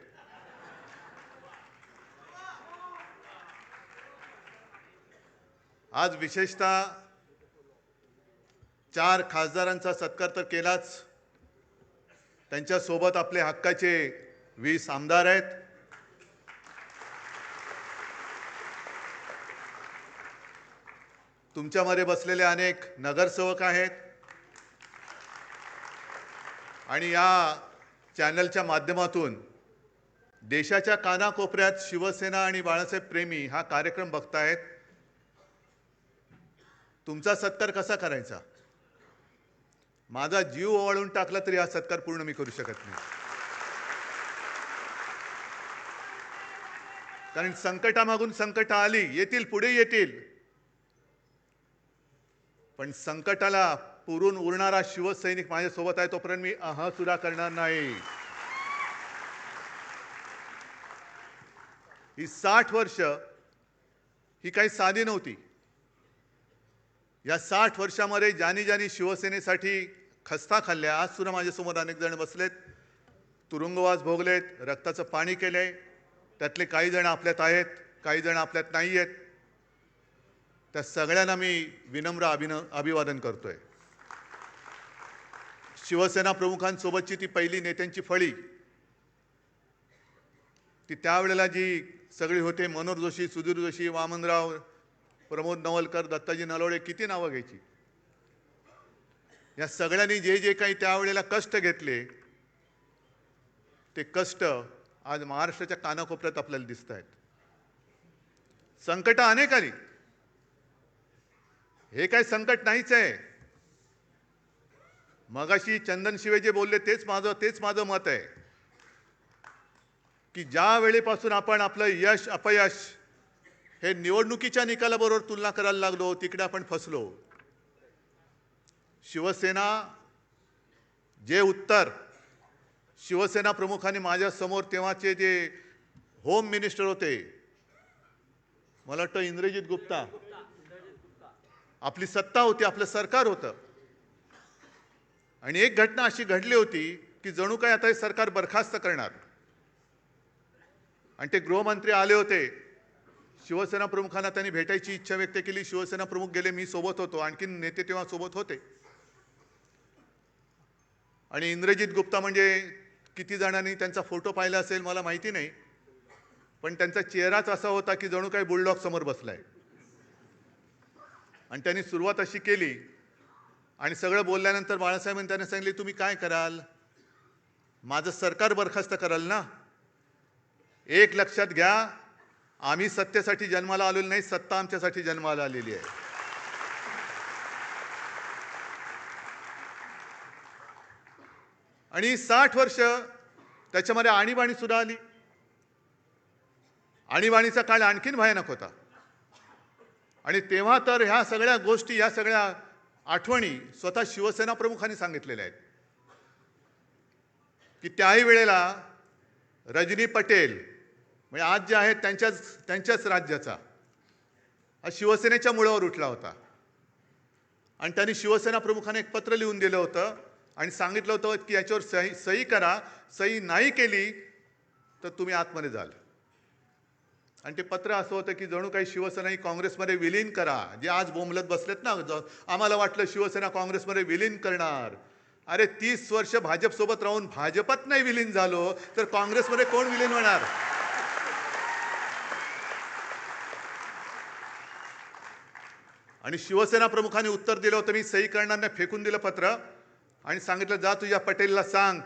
आज विशेषतः 4 खासदारांचा सत्कार तर केलाच, त्यांच्यासोबत आपले हक्काचे 20 आमदार आहेत. तुमच्यामध्ये बसलेले अनेक नगरसेवक आहेत आणि या चॅनलच्या माध्यमातून देशाच्या कानाकोपऱ्यात शिवसेना आणि बाळासाहेब प्रेमी हा कार्यक्रम बघतायत. तुमचा सत्कार कसा करायचा? माझा जीव ओवाळून टाकला तरी हा सत्कार पूर्ण मी करू शकत नाही. कारण संकटामागून संकट आली, येतील, पुढे येतील, पण संकटाला पुरून उरणारा शिवसैनिक माझ्यासोबत आहे तोपर्यंत मी सुद्धा करणार नाही. ही 60 वर्ष ही काही साधी नव्हती. या 60 वर्षामध्ये ज्यांनी शिवसेनेसाठी खस्ता खाल्ल्या, आज सुद्धा माझ्यासमोर अनेक जण बसलेत, तुरुंगवास भोगलेत, रक्ताचं पाणी केलंय. त्यातले काही जण आपल्यात आहेत, काही जण आपल्यात नाही आहेत. त्या सगळ्यांना मी विनम्र अभिवादन करतोय. शिवसेना प्रमुखांसोबतची ती पहिली नेत्यांची फळी, ती त्यावेळेला जी सगळी होते, मनोहर जोशी, सुधीर जोशी, वामनराव, प्रमोद नवलकर, दत्ताजी नलोडे, किती नावं घ्यायची. या सगळ्यांनी जे जे काही त्यावेळेला कष्ट घेतले, ते कष्ट आज महाराष्ट्राच्या कानाकोपऱ्यात आपल्याला दिसत आहेत. संकट अनेक आली, हे काय संकट नाहीच आहे. मगाशी चंदन शिवे जे बोलले तेच माझं मत आहे की ज्या वेळेपासून आपण आपलं यश अपयश हे निवडणुकीच्या निकालाबरोबर तुलना करायला लागलो, तिकडे आपण फसलो. शिवसेना जे उत्तर शिवसेना प्रमुखांनी माझ्या समोर तेव्हाचे जे होम मिनिस्टर होते, मला वाटतं इंद्रजित गुप्ता, आपली सत्ता होती, आपलं सरकार होतं, आणि एक घटना अशी घडली होती की जणू काय आता हे सरकार बरखास्त करणार. आणि ते गृहमंत्री आले होते, शिवसेना प्रमुखांना त्यांनी भेटायची इच्छा व्यक्त केली. शिवसेना प्रमुख गेले, मी सोबत होतो, आणखी नेते तेव्हा सोबत होते. आणि इंद्रजित गुप्ता म्हणजे किती जणांनी त्यांचा फोटो पाहिला असेल मला माहिती नाही, पण त्यांचा चेहराच असा होता की जणू काही बुलडॉग समोर बसलाय. आणि त्यांनी सुरुवात अशी केली आणि सगळं बोलल्यानंतर बाळासाहेबांनी त्यांना सांगितले, तुम्ही काय कराल? माझं सरकार बरखास्त कराल ना? एक लक्षात घ्या, आम्ही सत्तेसाठी जन्माला आलेलो नाही, सत्ता आमच्यासाठी जन्माला आलेली आहे. आणि 60 वर्ष त्याच्यामध्ये आणीबाणी सुद्धा आली. आणीबाणीचा काळ आणखीन भयानक होता. आणि तेव्हा तर ह्या सगळ्या गोष्टी, या सगळ्या आठवणी स्वतः शिवसेना प्रमुखांनी सांगितलेल्या आहेत की त्याही वेळेला रजनी पटेल म्हणजे आज जे आहेत त्यांच्याच राज्याचा हा शिवसेनेच्या मुळावर उठला होता. आणि त्यांनी शिवसेना प्रमुखांना एक पत्र लिहून दिलं होतं आणि सांगितलं होतं की याच्यावर सही करा, सही नाही केली तर तुम्ही आतमध्ये जाल. आणि ते पत्र असं होतं की जणू काही शिवसेना ही काँग्रेसमध्ये विलीन करा. जे आज बोंबलत बसलेत ना, आम्हाला वाटलं शिवसेना काँग्रेसमध्ये विलीन करणार. अरे 30 वर्ष भाजपसोबत राहून भाजपात नाही विलीन झालो तर काँग्रेसमध्ये कोण विलीन होणार? आणि शिवसेना प्रमुखांनी उत्तर दिलं होतं, मी सही करणाऱ्यांना फेकून दिलं पत्र आणि सांगितलं, जा तुझ्या पटेलला सांग,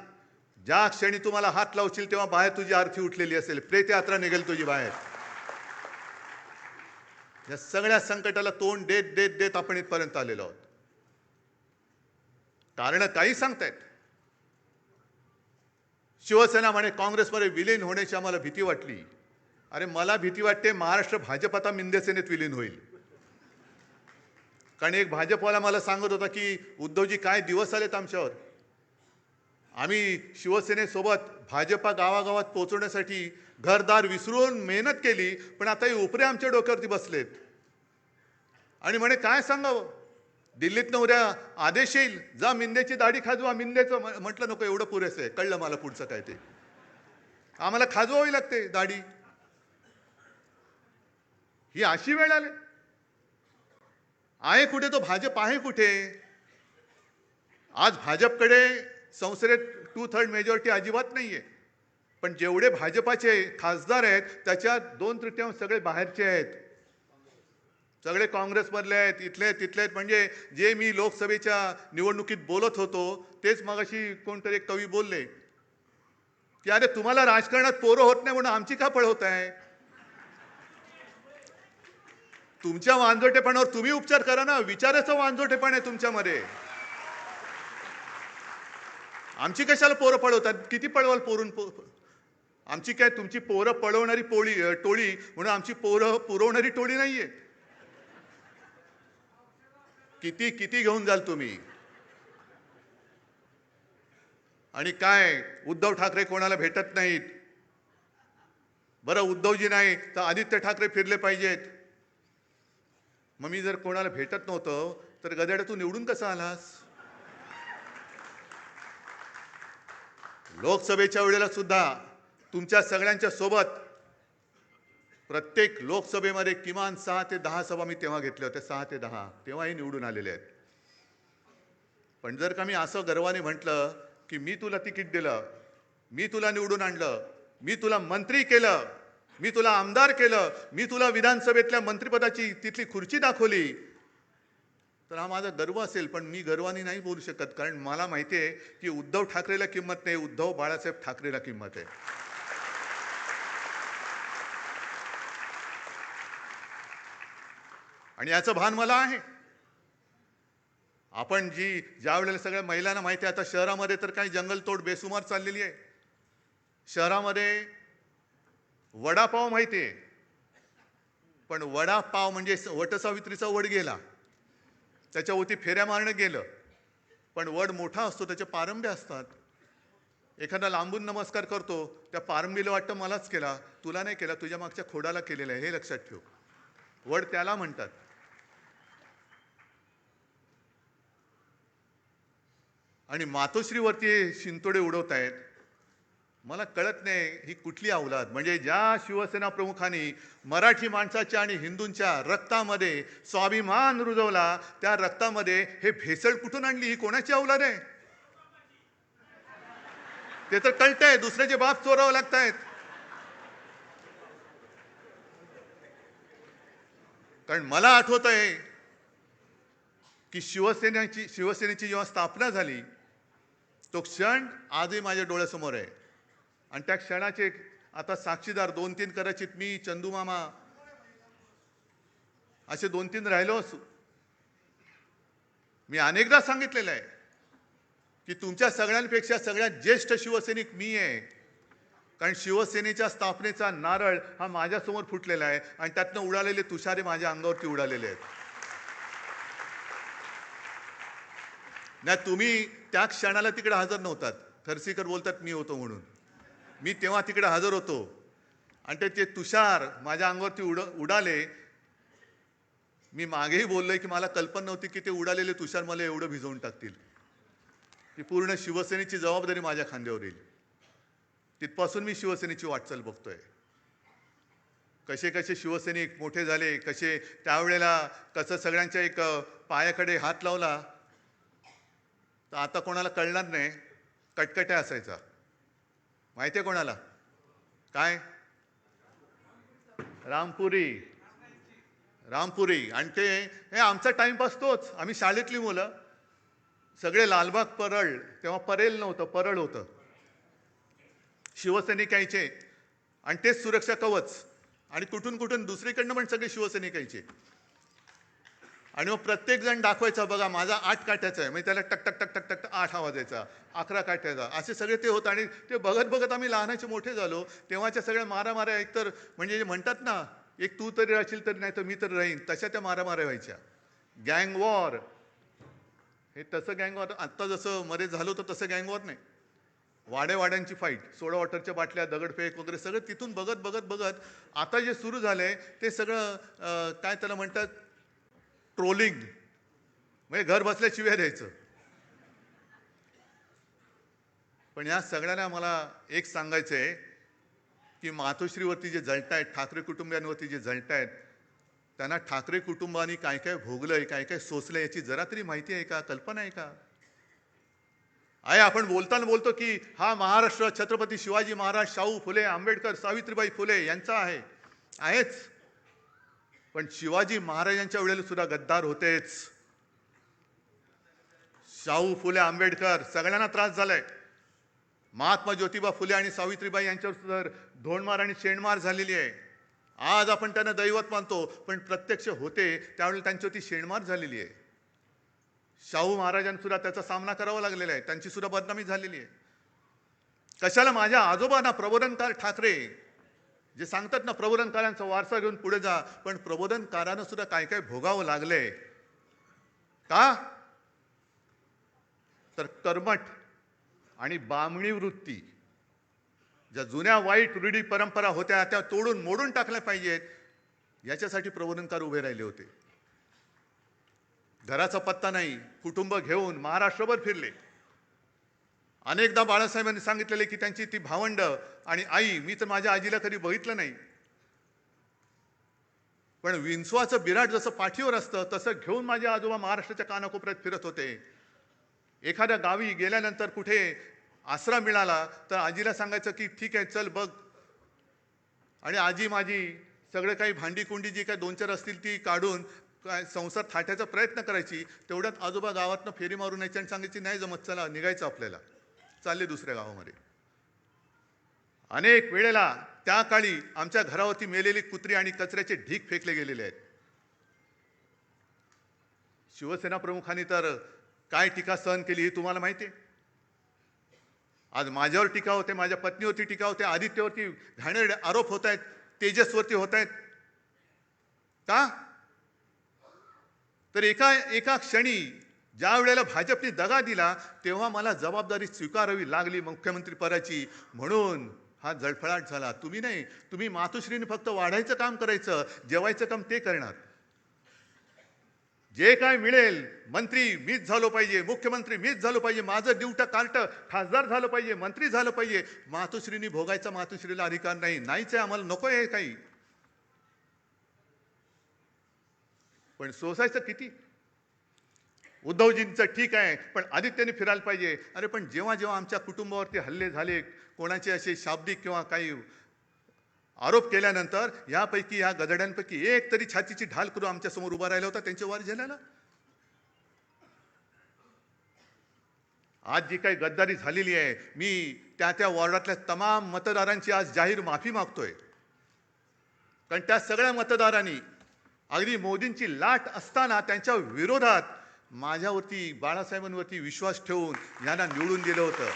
ज्या क्षणी तुम्हाला हात लावशील तेव्हा बाहेर तुझी आरती उठलेली असेल, प्रेत यात्रा निघेल तुझी बाहेर. या सगळ्या संकटाला तोंड देत देत देत आपण इथपर्यंत आलेलो आहोत. कारण काही सांगतायत. शिवसेना म्हणे काँग्रेसमध्ये विलीन होण्याची आम्हाला भीती वाटली. अरे मला भीती वाटते महाराष्ट्र भाजप आता शिवसेनेत विलीन होईल. कारण एक भाजपवाला मला सांगत होता की उद्धवजी काय दिवस आलेत आमच्यावर, आम्ही शिवसेनेसोबत भाजपा गावागावात पोहोचवण्यासाठी घरदार विसरून मेहनत केली, पण आता हे उपरे आमच्या डोक्यावरती बसलेत. आणि म्हणे काय सांगावं, दिल्लीतनं उद्या आदेश येईल, जा मिंदेची दाढी खाजवा. मिंदेचं म्हटलं नको, एवढं पुरेसं आहे, कळलं मला पुढचं काय ते, आम्हाला खाजवावी लागते दाढी. ही अशी वेळ आली. आहे कुठे तो भाजप, आहे कुठे? आज भाजपकडे संसदेत 2/3 मेजॉरिटी अजिबात नाहीये, पण जेवढे भाजपाचे खासदार आहेत त्याच्यात 2/3 सगळे बाहेरचे आहेत, सगळे काँग्रेसमधले आहेत, इथले तिथले आहेत. म्हणजे जे मी लोकसभेच्या निवडणुकीत बोलत होतो तेच मगाशी कोणतरी एक कवी बोलले की अरे तुम्हाला राजकारणात पोरं होत नाही म्हणून आमची का पळवत आहे? तुमच्या वांजोटेपणावर तुम्ही उपचार करा ना, विचाराचं वांजोटेपण आहे तुमच्यामध्ये. आमची कशाला पोरं पळवतात? किती पळवाल पोरून? आमची काय तुमची पोरं पळवणारी टोळी म्हणून आमची पोरं पुरवणारी टोळी नाहीये. किती किती घेऊन जाल तुम्ही? आणि काय उद्धव ठाकरे कोणाला भेटत नाहीत. बरं उद्धवजी नाही तर आदित्य ठाकरे फिरले पाहिजेत. मग मी जर कोणाला भेटत नव्हतं तर गदाड्या तू निवडून कसा आलास? लोकसभेच्या वेळेला सुद्धा तुमच्या सगळ्यांच्या सोबत प्रत्येक लोकसभेमध्ये किमान 6 ते 10 सभा मी तेव्हा घेतल्या होत्या, 6 ते 10, तेव्हाही निवडून आलेले आहेत. पण जर का मी असं गर्वाने म्हटलं की मी तुला तिकीट दिलं, मी तुला निवडून आणलं, मी तुला मंत्री केलं, मी तुला आमदार केलं, मी तुला विधानसभेतल्या मंत्रिपदाची तिथली खुर्ची दाखवली, तर हा माझा गर्व असेल. पण मी गर्वाने नाही बोलू शकत, कारण मला माहिती आहे की उद्धव ठाकरेला किंमत नाही, उद्धव बाळासाहेब ठाकरेला किंमत आहे. आणि याचं भान मला आहे. आपण ज्या वेळेला सगळ्या महिलांना माहिती आहे, आता शहरामध्ये तर काही जंगलतोड बेसुमार चाललेली आहे. शहरामध्ये वडापाव माहिती आहे, पण वडापाव म्हणजे वटसावित्रीचा वड गेला, त्याच्यावरती फेऱ्या मारणं गेलं. पण वड मोठा असतो, त्याचे पारंब्या असतात. एखादा लांबून नमस्कार करतो, त्या पारंबीला वाटतं मलाच केला, तुला नाही केला, तुझ्या मागच्या खोडाला केलेला आहे, हे लक्षात ठेव. वड त्याला म्हणतात. आणि मातोश्रीवरती शिंतोडे उडवत आहेत. मला कळत नाही ही कुठली अवलाद. म्हणजे ज्या शिवसेना प्रमुखांनी मराठी माणसाच्या आणि हिंदूंच्या रक्तामध्ये स्वाभिमान रुजवला, त्या रक्तामध्ये हे भेसळ कुठून आणली? ही कोणाची अवलाद आहे? ते तर कळतंय, दुसऱ्याचे बाप चोरावं लागतायत. कारण मला आठवत आहे की शिवसेनेची जेव्हा स्थापना झाली तो क्षण आजही माझ्या डोळ्यासमोर आहे. आणि त्या क्षणाचे आता साक्षीदार 2-3 कदाचित मी, चंदू मामा असे 2-3 राहिलो असू. मी अनेकदा सांगितलेलं आहे की तुमच्या सगळ्यांपेक्षा सगळ्यात ज्येष्ठ शिवसैनिक मी आहे. कारण शिवसेनेच्या स्थापनेचा नारळ हा माझ्यासमोर फुटलेला आहे आणि त्यातनं उडालेले तुषारे माझ्या अंगावरती उडालेले आहेत. नाही, तुम्ही त्या क्षणाला तिकडे हजर नव्हतात. खरसीकर बोलतात मी होतो म्हणून. मी तेव्हा तिकडे हजर होतो आणि ते तुषार माझ्या अंगावरती उडाले. मी मागेही बोललोय की मला कल्पना नव्हती की ते उडालेले तुषार मला एवढं भिजवून टाकतील. की पूर्ण शिवसेनेची जबाबदारी माझ्या खांद्यावर येईल. तिथपासून मी शिवसेनेची वाटचाल बघतोय. कसे कसे शिवसैनिक मोठे झाले, कसे त्यावेळेला कसं सगळ्यांच्या एक पायाकडे हात लावला तर आता कोणाला कळणार नाही. कटकट्या असायचा. माहिती आहे कोणाला? काय? रामपुरी. आणि ते हे आमचा टाइमपास तोच. आम्ही शाळेतली मुलं सगळे लालबाग परळ, तेव्हा परेल नव्हतं, परळ होतं. शिवसैनिक यायचे आणि तेच सुरक्षा कवच. आणि कुठून कुठून दुसरीकडनं पण सगळे शिवसैनिक यायचे. आणि मग प्रत्येक जण दाखवायचा, बघा माझा 8 काठ्याचा आहे. म्हणजे त्याला टक टक टक टक टक 8 आवाज यायचा, 11 काठ्याचा, असे सगळे ते होतं. आणि ते बघत बघत आम्ही लहानाचे मोठे झालो. तेव्हाच्या सगळ्या मारामाऱ्या एकतर म्हणजे जे म्हणतात ना, एक तू तरी राहशील तरी नाही तर मी तर राहीन, तशा त्या मारामाऱ्या व्हायच्या. गँग वॉर, हे तसं गँग वॉर आत्ता जसं मध्ये झालं होतं तसं गँग वॉर नाही. वाड्यांची फाईट, सोडा वॉटरच्या बाटल्या, दगडफेक वगैरे सगळं तिथून बघत बघत बघत आता जे सुरू झालंय ते सगळं काय त्याला म्हणतात, ट्रोलिंग. म्हणजे घर बसल्या शिव्या द्यायचं. पण या सगळ्यांना मला एक सांगायचं आहे की मातोश्रीवरती जे जळतायत, ठाकरे कुटुंबियांवरती जे जळतायत, त्यांना ठाकरे कुटुंबाने काय काय भोगलंय, काय काय सोसलंय याची जरा तरी माहिती आहे का, कल्पना आहे का? आहे आपण बोलताना बोलतो की हा महाराष्ट्र छत्रपती शिवाजी महाराज, शाहू फुले, आंबेडकर, सावित्रीबाई फुले यांचा आहेच. पण शिवाजी महाराजांच्या वेळेला सुद्धा गद्दार होतेच. शाहू फुले, आंबेडकर सगळ्यांना त्रास झालाय. महात्मा ज्योतिबा फुले आणि सावित्रीबाई यांच्यावर सुद्धा धोंडमार आणि शेणमार झालेली आहे. आज आपण त्यांना दैवत मानतो, पण प्रत्यक्ष होते त्यावेळेला त्यांच्यावरती शेणमार झालेली आहे. शाहू महाराजांना सुद्धा त्याचा सामना करावा लागलेला आहे. त्यांची सुद्धा बदनामी झालेली आहे. कशाला माझ्या आजोबांना प्रबोधनकार ठाकरे जे सांगतात ना, प्रबोधनकारांचा वारसा घेऊन पुढे जा, पण प्रबोधनकारांना सुद्धा काय काय भोगावं लागलंय का? तर कर्मठ आणि बामणी वृत्ती, ज्या जुन्या वाईट रूढी परंपरा होत्या त्या तोडून मोडून टाकल्या पाहिजेत, याच्यासाठी प्रबोधनकार उभे राहिले होते. घराचा पत्ता नाही, कुटुंब घेऊन महाराष्ट्रभर फिरले. अनेकदा बाळासाहेबांनी सांगितलेले की त्यांची ती भावंड आणि आई, मी तर माझ्या आजीला कधी बघितलं नाही, पण विंचवाचं बिराट जसं पाठीवर असतं तसं घेऊन माझे आजोबा महाराष्ट्राच्या कानाकोपऱ्यात फिरत होते. एखाद्या गावी गेल्यानंतर कुठे आसरा मिळाला तर आजीला सांगायचं की ठीक आहे चल बघ, आणि आजी माझी सगळं काही भांडी कुंडी जी काही 2-4 असतील ती काढून काय संसार थाटायचा प्रयत्न करायची. तेवढ्यात आजोबा गावातनं फेरी मारून यायची आणि सांगायची नाही जमत, चला निघायचं आपल्याला, चालले दुसऱ्या गावामध्ये. अनेक वेळेला त्या काळी आमच्या घरावरती मेलेली कुत्री आणि कचऱ्याचे ढीग फेकले गेलेले आहेत. शिवसेना प्रमुखांनी तर काय टीका सहन केली हे तुम्हाला माहिती आहे. आज माझ्यावर टीका होते, माझ्या पत्नीवरती टीका होते, आदित्यवरती घाणेरडे आरोप होत आहेत, तेजसवरती होत आहेत. का? तर एका क्षणी ज्या वेळेला भाजपने दगा दिला तेव्हा मला जबाबदारी स्वीकारावी लागली मुख्यमंत्री पदाची, म्हणून हा जळफळाट झाला. तुम्ही नाही, तुम्ही मातोश्रीने फक्त वाढायचं काम करायचं, जेवायचं काम ते करणार. जे काय मिळेल, मंत्री मीच झालो पाहिजे, मुख्यमंत्री मीच झालो पाहिजे, माझं ड्युटा कार्ट खासदार झालं पाहिजे, मंत्री झालं पाहिजे, मातोश्रीने भोगायचा मातोश्रीला अधिकार नाही. नाहीच आहे, आम्हाला नको आहे काही. पण सोसायचं किती? उद्धवजींचं ठीक आहे, पण आदित्यने फिरायला पाहिजे. अरे पण जेव्हा जेव्हा आमच्या कुटुंबावरती हल्ले झाले, कोणाचे असे शाब्दिक किंवा काही आरोप केल्यानंतर यापैकी या गधड्यांपैकी एक तरी छातीची ढाल करून आमच्या समोर उभा राहिला होता त्यांच्या वार झाल्याला. आज जी काही गद्दारी झालेली आहे, मी त्या त्या वॉर्डातल्या तमाम मतदारांची आज जाहीर माफी मागतोय. कारण त्या सगळ्या मतदारांनी अगदी मोदींची लाट असताना त्यांच्या विरोधात माझ्यावरती, बाळासाहेबांवरती विश्वास ठेवून यांना निवडून दिलं होतं.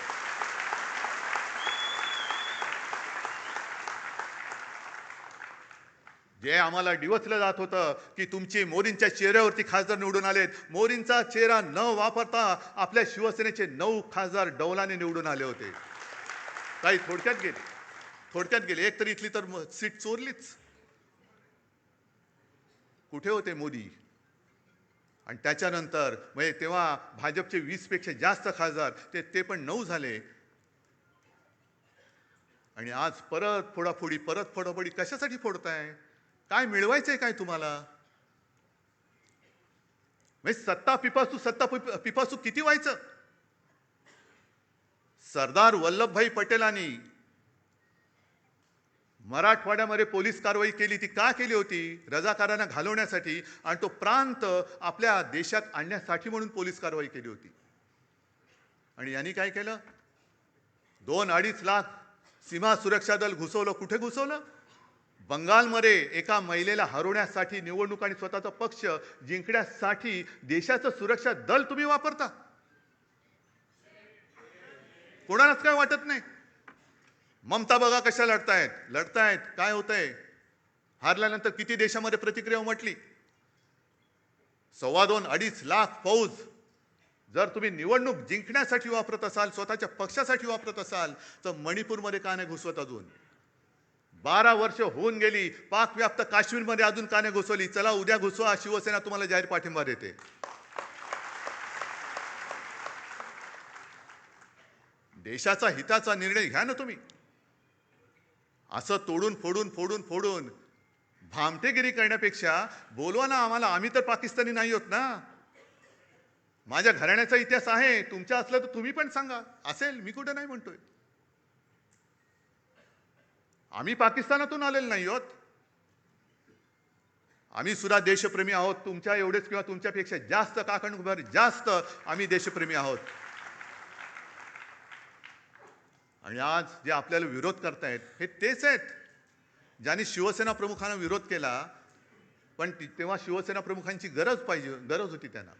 जे आम्हाला डिवचलं जात होतं की तुमची मोदींच्या चेहऱ्यावरती खासदार निवडून आलेत, मोदींचा चेहरा न वापरता आपल्या शिवसेनेचे 9 खासदार डौलाने निवडून आले होते. काही थोडक्यात गेले. एक तरी इथली तर सीट चोरलीच. कुठे होते मोदी? आणि त्याच्यानंतर म्हणजे तेव्हा भाजपचे 20 पेक्षा जास्त खासदार ते पण 9 झाले. आणि आज परत फोडाफोडी कशासाठी फोडताय? काय मिळवायचंय काय तुम्हाला? म्हणजे सत्ता पिपासू किती व्हायचं? सरदार वल्लभभाई पटेलांनी मराठवाड्यामध्ये पोलीस कारवाई केली, ती का केली होती? रजाकारांना घालवण्यासाठी आणि तो प्रांत आपल्या देशात आणण्यासाठी म्हणून पोलीस कारवाई केली होती. आणि यांनी काय केलं? 2-2.5 लाख सीमा सुरक्षा दल घुसवलं. कुठे घुसवलं? बंगालमध्ये एका महिलेला हरवण्यासाठी निवडणूक आणि स्वतःचा पक्ष जिंकण्यासाठी देशाचं सुरक्षा दल तुम्ही वापरता. कोणालाच काय वाटत नाही. ममता बघा कशा लढतायत. काय होतंय? हारल्यानंतर किती देशामध्ये प्रतिक्रिया उमटली. 2.25-2.5 लाख फौज जर तुम्ही निवडणूक जिंकण्यासाठी वापरत असाल, स्वतःच्या पक्षासाठी वापरत असाल, तर मणिपूरमध्ये का नाही घुसवत? अजून 12 वर्ष होऊन गेली. पाकव्याप्त काश्मीरमध्ये अजून का नाही घुसवली? चला उद्या घुसवा. शिवसेना तुम्हाला जाहीर पाठिंबा देते. देशाचा हिताचा निर्णय घ्या ना तुम्ही. असं तोडून फोडून भामटेगिरी करण्यापेक्षा बोलवा ना आम्हाला. आम्ही तर पाकिस्तानी नाही होत ना. माझ्या घराण्याचा इतिहास आहे. तुमच्या असलं तर तुम्ही पण सांगा. असेल, मी कुठे नाही म्हणतोय. आम्ही पाकिस्तानातून आलेलो नाही आहोत. आम्ही सुद्धा देशप्रेमी आहोत. तुमच्या एवढेच किंवा तुमच्यापेक्षा जास्त काकणभर जास्त आम्ही देशप्रेमी आहोत. आणि आज जे आपल्याला विरोध करतायत हे तेच आहेत ज्यांनी शिवसेना प्रमुखांना विरोध केला. पण तेव्हा शिवसेना प्रमुखांची गरज होती त्यांना.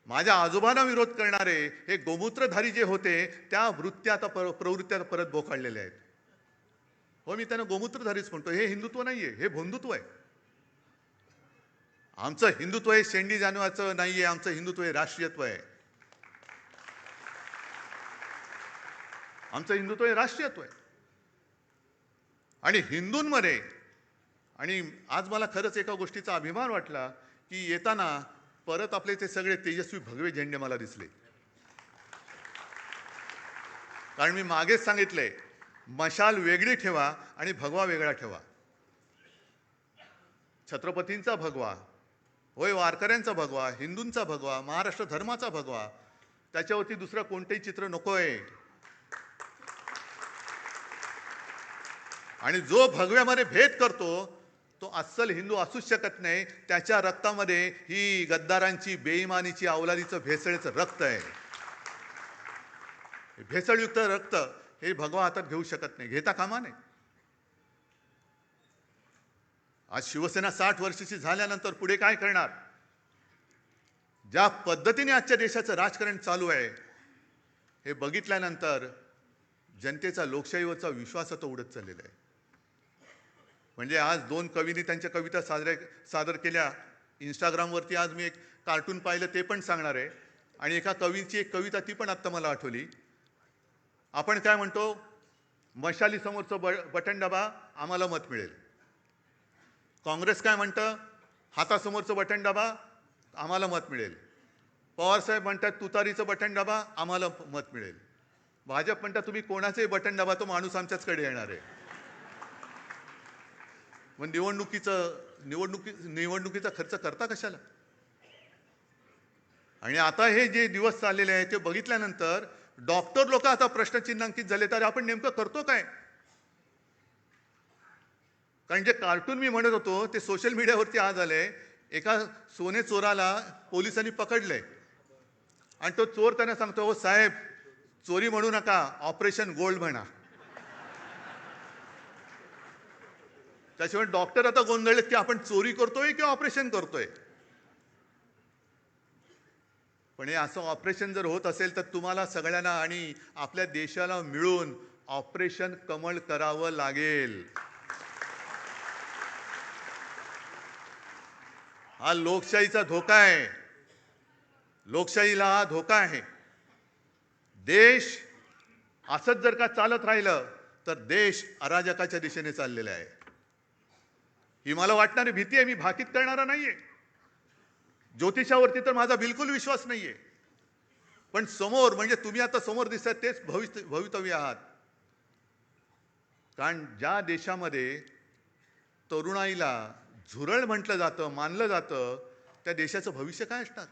माझ्या आजोबांना विरोध करणारे हे गोमूत्रधारी जे होते त्या प्रवृत्त्या परत बोकाळलेल्या आहेत. हो, मी त्यांना गोमूत्रधारीच म्हणतो. हे हिंदुत्व नाहीये, हे भोंदुत्व आहे. आमचं हिंदुत्व हे शेंडी जाणवाचं नाहीये. आमचं हिंदुत्व हे राष्ट्रीयत्व आहे. आमचं हिंदुत्व हे राष्ट्रीयत्व आहे. आणि हिंदूंमध्ये, आणि आज मला खरंच एका गोष्टीचा अभिमान वाटला की येताना परत आपले ते सगळे तेजस्वी भगवे झेंडे मला दिसले. कारण मी मागेच सांगितलंय, मशाल वेगळी ठेवा आणि भगवा वेगळा ठेवा. छत्रपतींचा भगवा होय, वारकऱ्यांचा भगवा, हिंदूंचा भगवा, महाराष्ट्र धर्माचा भगवा, त्याच्यावरती दुसरं कोणतेही चित्र नकोय. आणि जो भगव्यामध्ये भेद करतो तो अस्सल हिंदू असूच शकत नाही. त्याच्या रक्तामध्ये ही गद्दारांची, बेईमानीची, अवलादीचं, भेसळीचं रक्त आहे. भेसळयुक्त रक्त हे भगवा हातात घेऊ शकत नाही, घेता कामा नये. आज शिवसेना 60 वर्षाची झाल्यानंतर पुढे काय करणार? ज्या पद्धतीने आजच्या देशाचं राजकारण चालू आहे हे बघितल्यानंतर जनतेचा लोकशाहीवरचा विश्वास आता उडत चाललेला आहे. म्हणजे आज 2 कवींनी त्यांच्या कविता सादर केल्या. इंस्टाग्रामवरती आज मी एक कार्टून पाहिलं, ते पण सांगणार आहे. आणि एका कवीची एक कविता ती पण आत्ता मला आठवली. आपण काय म्हणतो? मशाली समोरचं बटन दाबा, आम्हाला मत मिळेल. काँग्रेस काय म्हणतं? हातासमोरचं बटन दाबा, आम्हाला मत मिळेल. पवारसाहेब म्हणतात तुतारीचं बटन दाबा, आम्हाला मत मिळेल. भाजप म्हणतात तुम्ही कोणाचंही बटन दाबा, तो माणूस आमच्याचकडे येणार आहे. मग निवडणुकीचा खर्च करता कशाला? आणि आता हे जे दिवस चाललेले आहेत ते बघितल्यानंतर डॉक्टर लोक आता प्रश्नचिन्हांकित झाले, तर आपण नेमकं करतो काय? कारण जे कार्टून मी म्हणत होतो ते सोशल मीडियावरती आज आले. एका सोने चोराला पोलिसांनी पकडले आणि तो चोर त्यांना सांगतो, हो साहेब, चोरी म्हणू नका, ऑपरेशन गोल्ड म्हणा. त्याशिवाय डॉक्टर आता गोंधळलेत की आपण चोरी करतोय की ऑपरेशन करतोय. पण हे असं ऑपरेशन जर होत असेल तर तुम्हाला सगळ्यांना आणि आपल्या देशाला मिळून ऑपरेशन कमळ करावं लागेल. हा लोकशाहीचा धोका आहे. लोकशाहीला हा धोका आहे. देश असंच जर का चालत राहिलं तर देश अराजकाच्या दिशेने चाललेला आहे. ही मला वाटणारी भीती आहे. मी भाकीत करणारा नाहीये. ज्योतिषावरती तर माझा बिलकुल विश्वास नाहीये. पण समोर, म्हणजे तुम्ही आता समोर दिसतात तेच भवितव्य आहात. कारण ज्या देशामध्ये तरुणाईला झुरळ म्हटलं जातं, मानलं जातं, त्या देशाचं भविष्य काय असणार?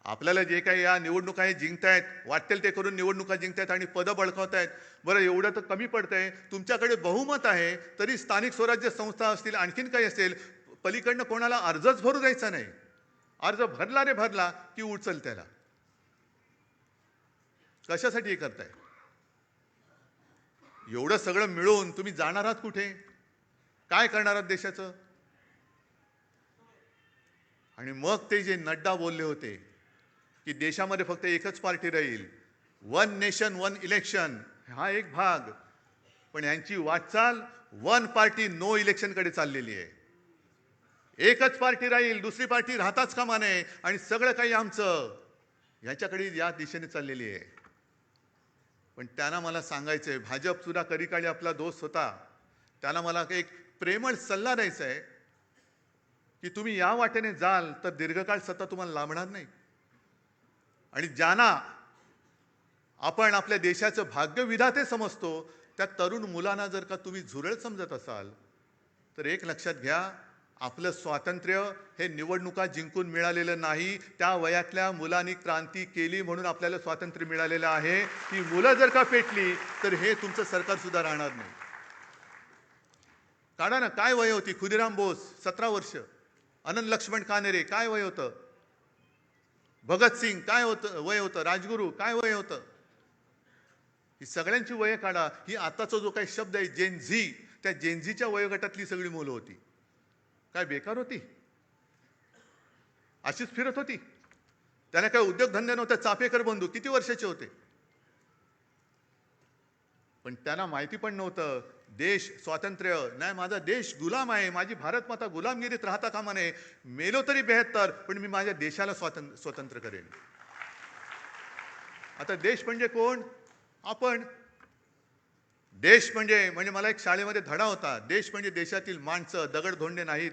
आपल्याला जे काही या निवडणुका हे जिंकतायत, वाटेल ते करून निवडणुका जिंकतायत आणि पदं बळकावतायत. बरं, एवढं तर कमी पडतंय. तुमच्याकडे बहुमत आहे तरी स्थानिक स्वराज्य संस्था असतील, आणखीन काही असेल, पलीकडनं कोणाला अर्जच भरू द्यायचा नाही. अर्ज भरला रे भरला की उचल त्याला. कशासाठी हे करताय? एवढं सगळं मिळून तुम्ही जाणार आहात कुठे? काय करणार आहात देशाचं? आणि मग ते जे नड्डा बोलले होते की देशामध्ये फक्त एकच पार्टी राहील, वन नेशन वन इलेक्शन, हा एक भाग. पण यांची वाटचाल वन पार्टी नो इलेक्शनकडे चाललेली आहे. एकच पार्टी राहील, दुसरी पार्टी राहताच कामा नये आणि सगळं काही आमचं, याच्याकडे या दिशेने चाललेली आहे. पण त्यांना मला सांगायचंय, भाजप सुद्धा कधीकाळी आपला दोस्त होता, त्यांना मला एक प्रेमळ सल्ला द्यायचा आहे की तुम्ही या वाटेने जाल तर दीर्घकाळ सत्ता तुम्हाला लाभणार नाही. आणि ज्यांना आपण आपल्या देशाचं भाग्यविधाते समजतो त्या तरुण मुलांना जर का तुम्ही झुरळ समजत असाल तर एक लक्षात घ्या, आपलं स्वातंत्र्य हे निवडणुका जिंकून मिळालेलं नाही. त्या वयातल्या मुलांनी क्रांती केली म्हणून आपल्याला स्वातंत्र्य मिळालेलं आहे. ती मुलं जर का पेटली तर हे तुमचं सरकार सुद्धा राहणार नाही. काढा ना, काय वय होती? खुदिराम बोस 17 वर्ष, अनंत लक्ष्मण कानेरे काय वय होतं? भगतसिंग काय होतं वय होतं? राजगुरू काय वय होतं? ही सगळ्यांची वय काढा. ही आताचा जो काही शब्द आहे जेन झी, त्या जेनझीच्या वयोगटातली सगळी मुलं होती. काय बेकार होती? अशीच फिरत होती. त्यांना काय उद्योगधंदे नव्हते. चाफेकर बंधू किती वर्षाचे होते? पण त्यांना माहिती पण नव्हतं देश स्वातंत्र्य नाही, माझा देश गुलाम आहे, माझी भारत माता गुलामगिरीत राहता कामा नये. मेलो तरी 72, पण मी माझ्या देशाला स्वतंत्र करेन. आता देश म्हणजे कोण? आपण. देश म्हणजे मला एक शाळेमध्ये धडा होता, देश म्हणजे देशातील माणसं, दगडधोंडे नाहीत.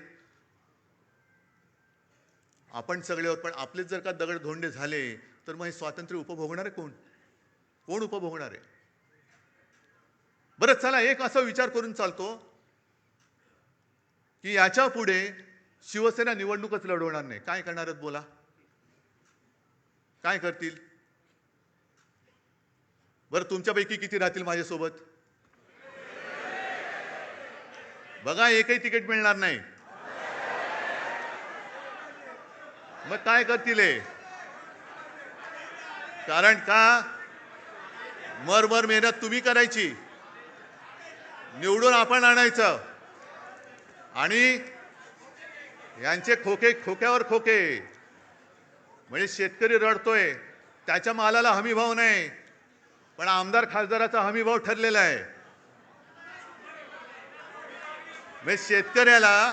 आपण सगळे आहोत, पण आपलेच जर का दगडधोंडे झाले तर मग हे स्वातंत्र्य उपभोगणार आहे कोण? कोण उपभोगणार आहे? बरं, चला एक असा विचार करून चालतो की याच्या पुढे शिवसेना निवडणूकच लढवणार नाही. काय करणार आहेत बोला? काय करतील? बरं, तुमच्यापैकी किती राहतील माझ्यासोबत? बघा, एकही तिकीट मिळणार नाही. मग काय करतील हे? कारण का मरमर मेहनत तुम्ही करायची, निवडून आपण आणायचं आणि यांचे खोके खोक्यावर खोके. म्हणजे शेतकरी रडतोय, त्याच्या मालाला हमीभाव नाही, पण आमदार खासदाराचा हमीभाव ठरलेला आहे. म्हणजे शेतकऱ्याला,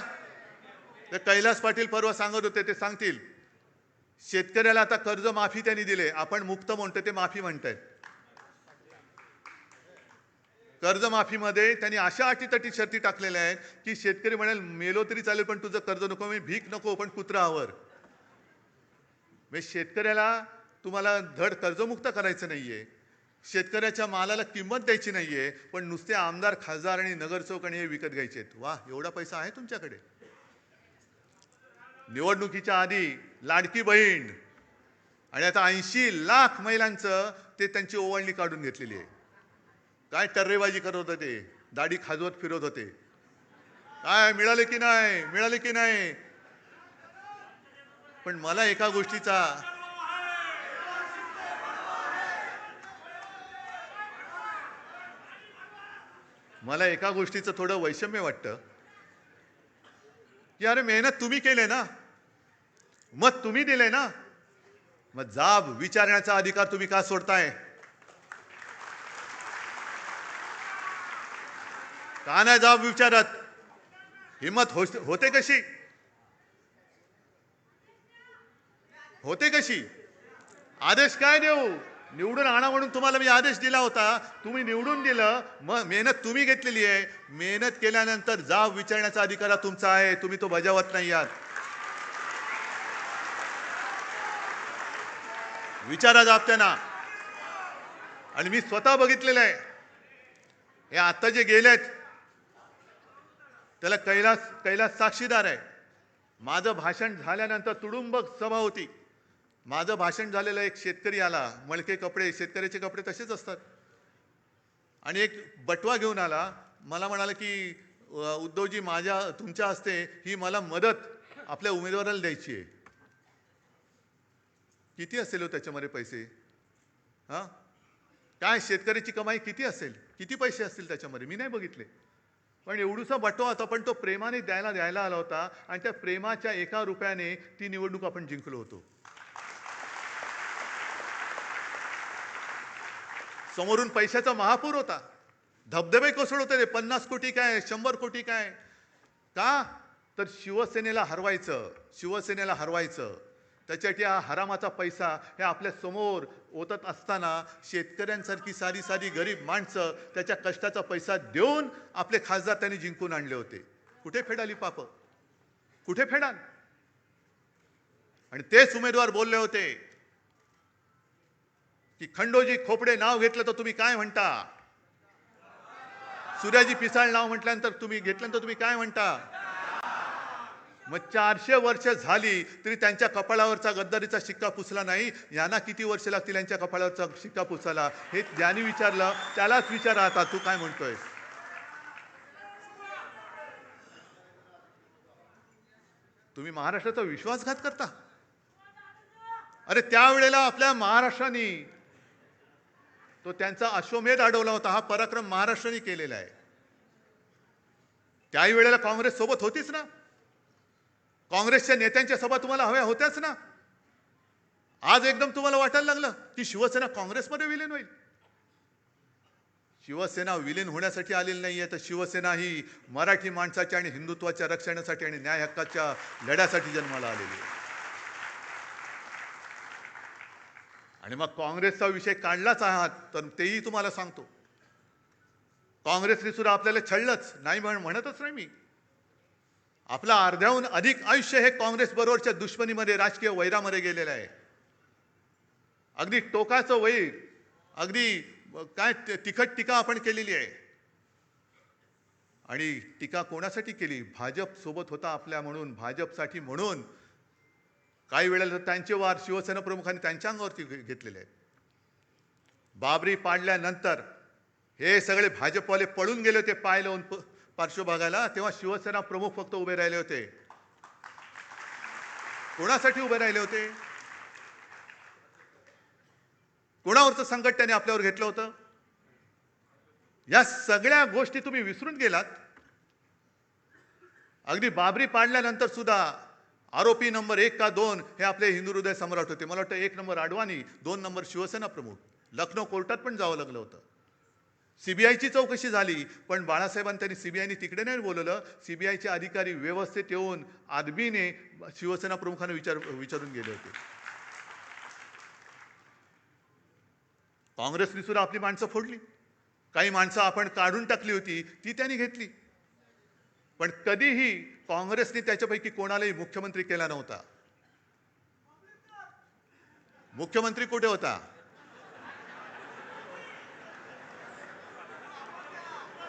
तर कैलास पाटील परवा सांगत होते, ते सांगतील, शेतकऱ्याला आता कर्जमाफी त्यांनी दिले. आपण मुक्त म्हणतो, ते माफी म्हणतायत. कर्जमाफीमध्ये त्यांनी अशा अटीतटी शर्ती टाकलेल्या आहेत की शेतकरी म्हणाल मेलो तरी चालेल पण तुझं कर्ज नको, म्हणजे भीक नको पण कुत्रा आवर. म्हणजे शेतकऱ्याला तुम्हाला धड कर्जमुक्त करायचं नाहीये, शेतकऱ्याच्या मालाला किंमत द्यायची नाहीये, पण नुसते आमदार खासदार आणि नगरसेवक आणि हे विकत घ्यायचे आहेत. वा, एवढा पैसा आहे तुमच्याकडे? निवडणुकीच्या आधी लाडकी बहीण आणि आता 80 लाख महिलांचं ते त्यांची ओवाळणी काढून घेतलेली आहे. काय टर्रेबाजी करत होते ते, दाढी खाजवत फिरत होते. काय मिळाले की नाही, मिळाले की नाही. पण मला एका गोष्टीचं थोडं वैषम्य वाटतं की अरे मेहनत तुम्ही केले ना, मत तुम्ही दिले ना, मग जाब विचारण्याचा अधिकार तुम्ही का सोडताय? का नाही जाब विचारत? हिम्मत होते कशी? होते कशी? आदेश काय देऊ? निवडून आणा म्हणून तुम्हाला मी आदेश दिला होता, तुम्ही निवडून दिलं, मग मेहनत तुम्ही घेतलेली आहे. मेहनत केल्यानंतर जाब विचारण्याचा अधिकार तुमचा आहे, तुम्ही तो बजावत नाही आहात. विचारा जाब त्यांना. आणि मी स्वतः बघितलेलं आहे, हे आता जे गेलेत त्याला कैलास साक्षीदार आहे. माझं भाषण झाल्यानंतर तुडुंब सभा होती. माझं भाषण झालेलं एक शेतकरी आला, मळके कपडे, शेतकऱ्याचे कपडे तसेच असतात, आणि एक बटवा घेऊन आला. मला म्हणाला की उद्धवजी, तुमच्या हस्ते ही मला मदत आपल्या उमेदवाराला द्यायची आहे. किती असेल हो त्याच्यामध्ये पैसे? हां, काय शेतकऱ्याची कमाई किती असेल, किती पैसे असतील त्याच्यामध्ये? मी नाही बघितले. पण एवढूसा बटवा होता, पण तो प्रेमाने द्यायला आला होता, आणि त्या प्रेमाच्या 1 रुपयाने ती निवडणूक आपण जिंकलो होतो. समोरून पैशाचा महापूर होता, धबधबे कोसळत होते. 50 कोटी काय, 100 कोटी काय? का? तर शिवसेनेला हरवायचं. त्याच्यासाठी हा हरामाचा पैसा हे आपल्या समोर ओतत असताना शेतकऱ्यांसारखी सारी गरीब माणसं त्याच्या कष्टाचा पैसा देऊन आपले खासदार त्यांनी जिंकून आणले होते. कुठे फेडाली पाप? कुठे फेडाल? आणि तेच उमेदवार बोलले होते की खंडोजी खोपडे नाव घेतलं तर तुम्ही काय म्हणता, सूर्याजी पिसाळ नाव म्हटल्यानंतर तुम्ही काय म्हणता. मग 400 वर्ष झाली तरी त्यांच्या कपाळावरचा गद्दारीचा शिक्का पुसला नाही. यांना किती वर्ष लागतील यांच्या कपाळावरचा शिक्का पुसायला? हे ज्यांनी विचारलं त्यालाच विचारा आता, तू काय म्हणतोय? तुम्ही महाराष्ट्राचा विश्वासघात करता. अरे त्यावेळेला आपल्या महाराष्ट्राने तो त्यांचा अश्वमेध अडवला होता. हा पराक्रम महाराष्ट्राने केलेला आहे. त्याही वेळेला काँग्रेस सोबत होतीच ना. काँग्रेसच्या नेत्यांच्या सभा तुम्हाला हव्या होत्याच ना. आज एकदम तुम्हाला वाटायला लागलं की शिवसेना काँग्रेसमध्ये विलीन होईल. शिवसेना विलीन होण्यासाठी आलेली नाहीये, तर शिवसेना ही मराठी माणसाच्या आणि हिंदुत्वाच्या रक्षणासाठी आणि न्याय हक्काच्या लढ्यासाठी जन्माला आलेली आहे. आणि मग काँग्रेसचा विषय काढलाच आहात तर तेही तुम्हाला सांगतो, काँग्रेसने सुद्धा आपल्याला छळलंच नाही, म्हणतच नाही मी. आपलं अर्ध्याहून अधिक आयुष्य हे काँग्रेस बरोबरच्या दुश्मनीमध्ये, राजकीय वैरामध्ये गेलेलं आहे. अगदी टोकाचं वैर, अगदी काय तिखट टीका आपण केलेली आहे. आणि टीका कोणासाठी केली? भाजप सोबत होता आपल्या म्हणून, भाजपसाठी म्हणून. काही वेळेला त्यांचे वार शिवसेना प्रमुखांनी त्यांच्या अंगावरती घेतलेले आहेत. बाबरी पाडल्यानंतर हे सगळे भाजपवाले पळून गेले होते पाय लावून पार्श्वभागाला, तेव्हा शिवसेना प्रमुख फक्त उभे राहिले होते. कोणासाठी उभे राहिले होते? कोणावरचं संकट त्याने आपल्यावर घेतलं होतं? या सगळ्या गोष्टी तुम्ही विसरून गेलात. अगदी बाबरी पाडल्यानंतर सुद्धा आरोपी नंबर 1 का 2 हे आपले हिंदू हृदय सम्राट होते. मला वाटतं 1 नंबर अडवाणी, 2 नंबर शिवसेना प्रमुख. लखनौ कोर्टात पण जावं लागलं होतं. सीबीआयची चौकशी झाली, पण बाळासाहेबांनी त्यांनी सीबीआयने तिकडे नाही बोलवलं. सीबीआयचे अधिकारी व्यवस्थेत येऊन आदबीने शिवसेना प्रमुखांना विचारून गेले होते. काँग्रेसने सुद्धा आपली माणसं फोडली. काही माणसं आपण काढून टाकली होती, ती त्यांनी घेतली. पण कधीही काँग्रेसने त्याच्यापैकी कोणालाही मुख्यमंत्री केला नव्हता. मुख्यमंत्री कुठे होता?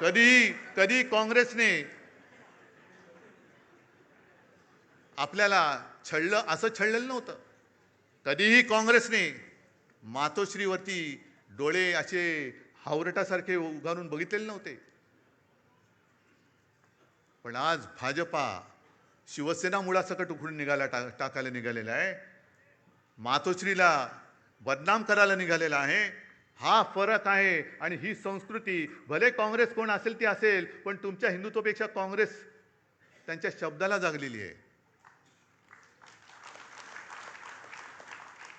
कधी काँग्रेसने आपल्याला छळलं असं छळलेलं नव्हतं. कधीही काँग्रेसने मातोश्रीवरती डोळे असे हावरटासारखे उगारून बघितलेले नव्हते. पण आज भाजपा शिवसेना मुळासकट उखडून टाकायला निघालेला आहे. मातोश्रीला बदनाम करायला निघालेला आहे. हा फरक आहे. आणि ही संस्कृती भले काँग्रेस कोण असेल ती असेल, पण तुमच्या हिंदुत्वापेक्षा काँग्रेस त्यांच्या शब्दाला जागलेली आहे.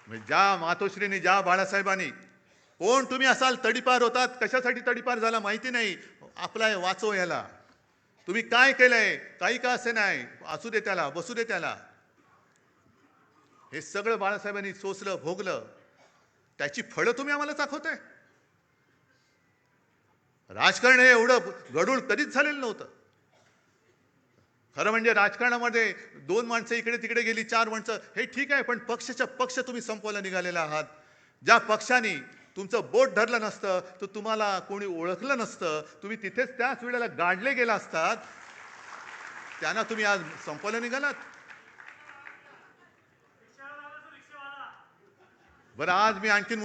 म्हणजे ज्या मातोश्रीने, ज्या बाळासाहेबांनी, कोण तुम्ही असाल तडीपार होतात, कशासाठी तडीपार झाला माहिती नाही, आपला वाचव याला, तुम्ही काय केलंय, काही का असे नाही, असू दे त्याला, बसू दे त्याला. हे सगळं बाळासाहेबांनी सोसलं, भोगलं. त्याची फळं तुम्ही आम्हाला दाखवताय. राजकारण हे एवढं गढूळ कधीच झालेलं नव्हतं. खरं म्हणजे राजकारणामध्ये 2 माणसं इकडे तिकडे गेली, 4 माणसं, हे ठीक आहे, पण पक्षाच्या पक्ष तुम्ही संपवायला निघालेला आहात. ज्या पक्षाने तुमचं बोट धरलं नसतं, तर तुम्हाला कोणी ओळखलं नसतं, तुम्ही तिथेच त्याच वेळेला गाडले गेला असतात, त्यांना तुम्ही आज संपवायला निघालात. बरं, आज मी आणखीन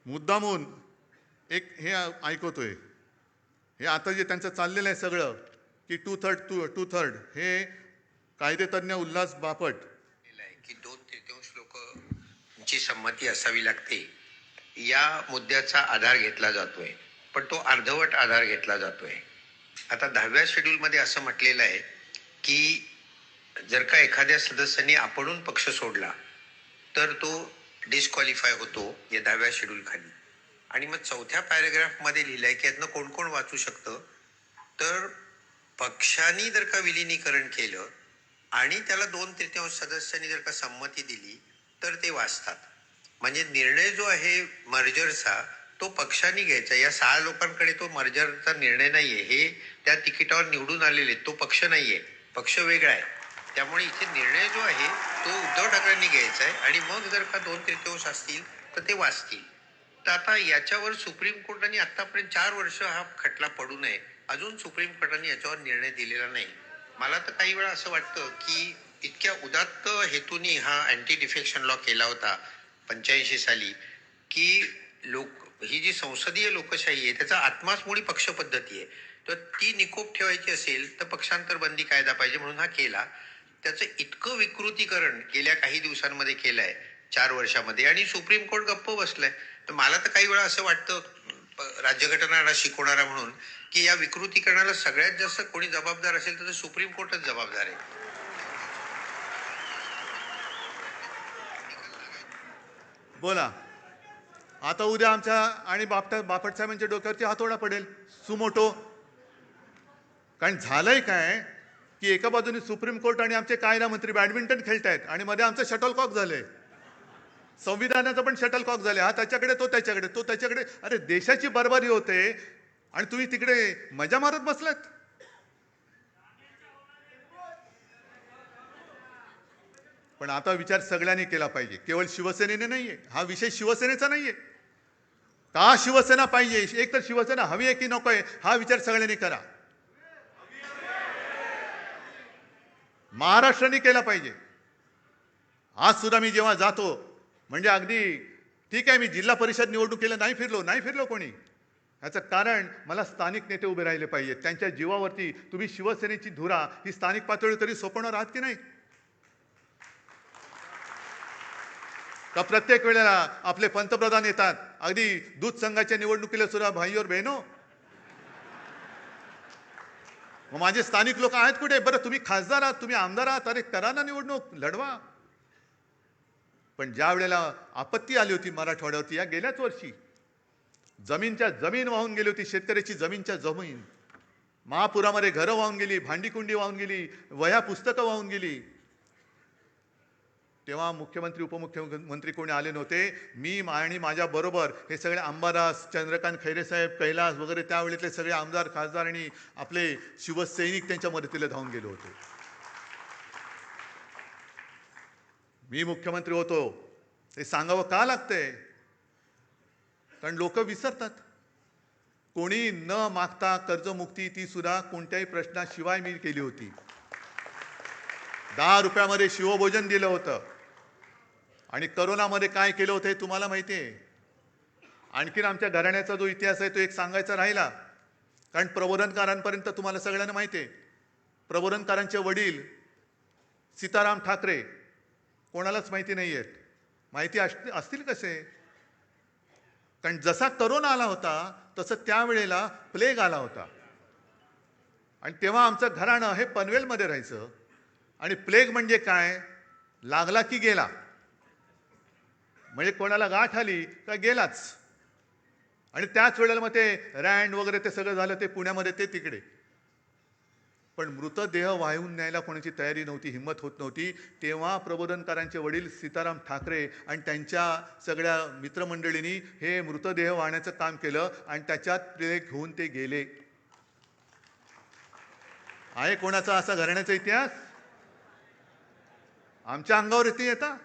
मुद्दामून एक हे ऐकवतोय. हे आता जे त्यांचं चाललेलं आहे सगळं, की टू थर्ड हे कायदेतज्ञ उल्हास बापट की 2/3 लोकांची संमती असावी लागते, या मुद्द्याचा आधार घेतला जातोय. पण तो अर्धवट आधार घेतला जातोय. आता 10व्या शेड्यूलमध्ये असं म्हटलेलं आहे की जर का एखाद्या सदस्याने आपणून पक्ष सोडला तर तो डिस्क्वालिफाय होतो या 10व्या शेड्यूल खाली. आणि मग 4थ्या पॅरेग्राफमध्ये लिहिलंय की यातनं कोण कोण वाचू शकतं, तर पक्षाने जर का विलिनीकरण केलं आणि त्याला 2/3 सदस्यांनी जर का संमती दिली तर ते वाचतात. म्हणजे निर्णय जो आहे मर्जरचा तो पक्षाने घ्यायचा. या 6 लोकांकडे तो मर्जरचा निर्णय नाहीये. हे त्या तिकिटावर निवडून आलेले, तो पक्ष नाहीये, पक्ष वेगळा आहे. त्यामुळे इथे निर्णय जो आहे तो उद्धव ठाकरेंनी घ्यायचा आहे. आणि मग जर का 2/3 असतील तर ते वाचतील. तर आता याच्यावर सुप्रीम कोर्टाने आतापर्यंत 4 वर्ष हा खटला पडू नये, अजून सुप्रीम कोर्टाने याच्यावर निर्णय दिलेला नाही. मला तर काही वेळा असं वाटतं की इतक्या उदात्त हेतूने हा अँटी डिफेक्शन लॉ केला होता 85 साली, की ही जी संसदीय लोकशाही आहे त्याचा आत्माच मुळी पक्ष पद्धती आहे. तर ती निकोप ठेवायची असेल तर पक्षांतर बंदी कायदा पाहिजे म्हणून हा केला. त्याचं इतकं विकृतीकरण गेल्या काही दिवसांमध्ये केलंय 4 वर्षामध्ये, आणि सुप्रीम कोर्ट गप्प बसलंय. तर मला तर काही वेळा असं वाटतं राज्यघटना शिकवणारा म्हणून की या विकृतीकरणाला सगळ्यात जास्त कोणी जबाबदार असेल तर सुप्रीम कोर्टच जबाबदार आहे. बोला. आता उद्या आमच्या आणि बापट साहेबांच्या डोक्यावरती हातोडा पडेल सुमोटो. कारण झालंय काय की एका बाजूने सुप्रीम कोर्ट आणि आमचे कायदा मंत्री बॅडमिंटन खेळतायत आणि मध्ये आमचं शटलकॉक झालंय. संविधानाचं पण शटलकॉक झाले. हा त्याच्याकडे, तो त्याच्याकडे, तो त्याच्याकडे. अरे देशाची बरबारी होते आणि तुम्ही तिकडे मजा मारत बसलात. पण आता विचार सगळ्यांनी केला पाहिजे, केवळ शिवसेनेने नाहीये. हा विषय शिवसेनेचा नाहीये. का शिवसेना पाहिजे, एक तर शिवसेना हवी आहे की नको आहे, हा विचार सगळ्यांनी करा. महाराष्ट्राने केला पाहिजे. आज सुद्धा मी जेव्हा जातो, म्हणजे अगदी ठीक आहे, मी जिल्हा परिषद निवडणुकीला नाही फिरलो कोणी. याचं कारण मला स्थानिक नेते उभे राहिले पाहिजेत. त्यांच्या जीवावरती तुम्ही शिवसेनेची धुरा ही स्थानिक पातळीवर तरी सोपवणार आहात की नाही? का प्रत्येक वेळेला आपले पंतप्रधान येतात, अगदी दूध संघाच्या निवडणुकीला सुद्धा भाई और बहिनो. मग माझे स्थानिक लोक आहेत कुठे? बरं, तुम्ही खासदार आहात, तुम्ही आमदार आहात, अरे करा ना निवडणूक, लढवा. पण ज्या वेळेला आपत्ती आली होती मराठवाड्यावरती, या गेल्याच वर्षी जमीनच्या जमीन वाहून गेली होती, शेतकऱ्याची जमीनच्या जमीन. महापुरामध्ये घरं वाहून गेली, भांडीकुंडी वाहून गेली, वह्या पुस्तकं वाहून गेली. तेव्हा मुख्यमंत्री उपमुख्यमंत्री कोणी आले नव्हते. मी आणि माझ्या बरोबर हे सगळे अंबादास, चंद्रकांत खैरेसाहेब, कैलास वगैरे त्यावेळेतले सगळे आमदार, खासदार आणि आपले शिवसैनिक त्यांच्या मदतीला धावून गेले होते. मी मुख्यमंत्री होतो. हे सांगावं का लागतंय? कारण लोक विसरतात. कोणी न मागता कर्जमुक्ती ती सुद्धा कोणत्याही प्रश्नाशिवाय मी केली होती. 10 रुपयामध्ये शिवभोजन दिलं होतं. आणि करोनामध्ये काय केलं होतं हे तुम्हाला माहिती आहे. आणखीन आमच्या घराण्याचा जो इतिहास आहे तो एक सांगायचा राहिला, कारण प्रबोधनकारांपर्यंत तुम्हाला सगळ्यांना माहिती आहे. प्रबोधनकारांचे वडील सीताराम ठाकरे कोणालाच माहिती नाही आहेत. माहिती असतील कसे, कारण जसा करोना आला होता तसं त्यावेळेला प्लेग आला होता. आणि तेव्हा आमचं घराणं हे पनवेलमध्ये राहायचं. आणि प्लेग म्हणजे काय, लागला की गेला, म्हणजे कोणाला गाठ आली का गेलाच. आणि त्याच वेळेला मग ते रँड वगैरे ते सगळं झालं ते पुण्यामध्ये ते तिकडे. पण मृतदेह वाहून न्यायला कोणाची तयारी नव्हती, हिंमत होत नव्हती. तेव्हा प्रबोधनकारांचे वडील सीताराम ठाकरे आणि त्यांच्या सगळ्या मित्रमंडळींनी हे मृतदेह वाहण्याचं काम केलं आणि त्याच्यात ते घेऊन ते गेले. आहे कोणाचा असा घराण्याचा इतिहास? आमच्या अंगावर येते येता.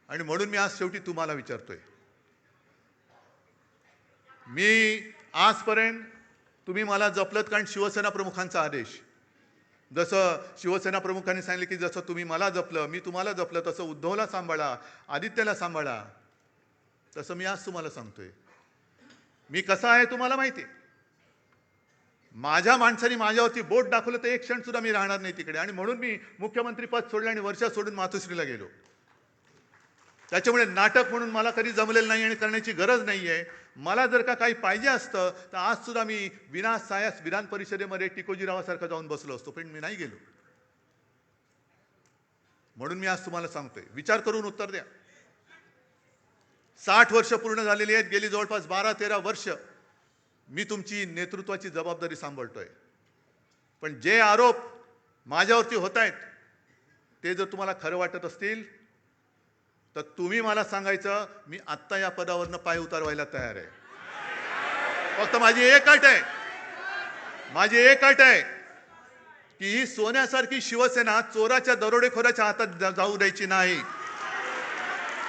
आणि म्हणून मी आज शेवटी तुम्हाला विचारतोय, मी आजपर्यंत तुम्ही मला जपलत कारण शिवसेना प्रमुखांचा आदेश. जसं शिवसेना प्रमुखांनी सांगितलं की जसं तुम्ही मला जपलं मी तुम्हाला जपलं, तसं उद्धवला सांभाळा, आदित्यला सांभाळा, तसं मी आज तुम्हाला सांगतोय. मी कसा आहे तुम्हाला माहिती आहे. माझ्या माणसाने माझ्यावरती बोट दाखवलं तर एक क्षण सुद्धा मी राहणार नाही तिकडे. आणि म्हणून मी मुख्यमंत्री पद सोडलं आणि वर्षा सोडून मातोश्रीला गेलो. त्याच्यामुळे नाटक म्हणून मला कधी जमलेलं नाही आणि करण्याची गरज नाही आहे. मला जर का काही पाहिजे असतं तर आज सुद्धा मी विनासायास विधान परिषदेमध्ये टिकोजीरावासारखं जाऊन बसलो असतो, पण मी नाही गेलो. म्हणून मी आज तुम्हाला सांगतोय, विचार करून उत्तर द्या. 60 वर्ष पूर्ण झालेली आहेत. गेली जवळपास 12-13 वर्ष मी तुमची नेतृत्वाची जबाबदारी सांभाळतोय. पण जे आरोप माझ्यावरती होत आहेत ते जर तुम्हाला खरं वाटत असतील तर तुम्ही मला सांगायचं, मी आत्ता या पदावरनं पाय उतारवायला तयार आहे. फक्त माझी एक अट आहे की ही सोन्यासारखी शिवसेना चोराच्या दरोडेखोराच्या हातात जाऊ द्यायची नाही.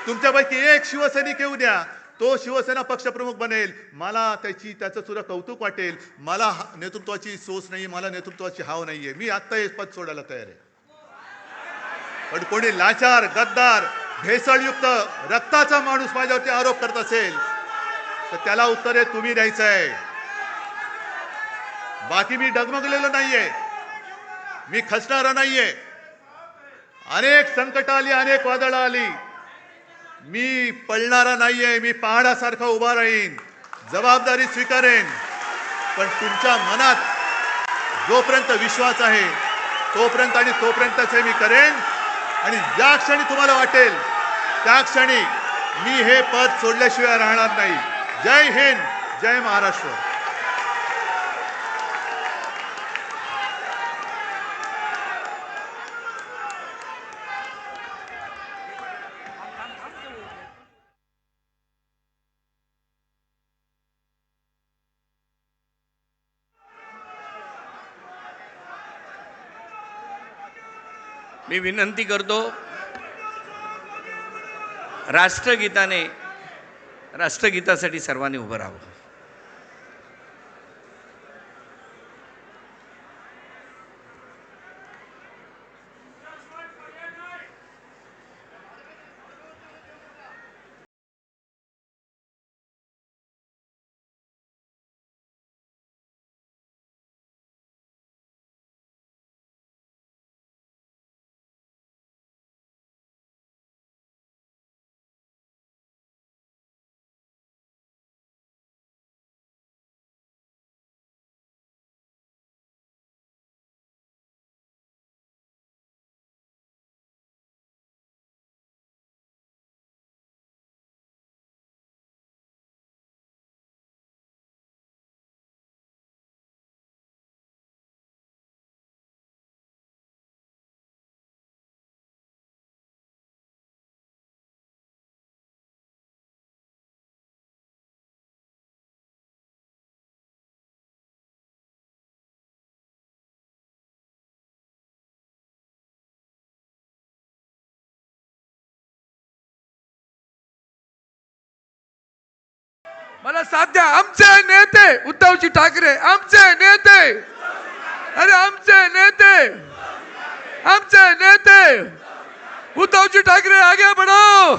तुमच्यापैकी एक शिवसैनिक येऊ द्या, तो शिवसेना पक्षप्रमुख बनेल, मला त्याचं सुद्धा कौतुक वाटेल. मला नेतृत्वाची सोच नाही, मला नेतृत्वाची हाव नाहीये. मी आत्ता हे पद सोडायला तयार आहे. पण कोणी लाचार, गद्दार, भेसळयुक्त रक्ताचा माणूस माझ्यावरती आरोप करत असेल तर त्याला उत्तर तुम्ही द्यायचं आहे. बाकी मी डगमगलेलो नाहीये, मी खचणारा नाहीये. अनेक संकट आली, अनेक वादळं आली, मी पळणारा नाहीये. मी पहाडासारखा उभा राहीन, जबाबदारी स्वीकारेन. पण तुमच्या मनात जोपर्यंत विश्वास आहे तोपर्यंतच हे मी करेन. आणि ज्या क्षणी तुम्हाला वाटेल त्या क्षणी मी हे पद सोडल्याशिवाय राहणार नाही. जय हिंद, जय महाराष्ट्र. मी विनंती करतो, राष्ट्रगीतासाठी सर्वांनी उभं राहावं. मला साथ द्या. आमचे नेते उद्धवजी ठाकरे, आमचे नेते, अरे आमचे नेते, आमचे नेते उद्धवजी ठाकरे, आगे बढ़ो.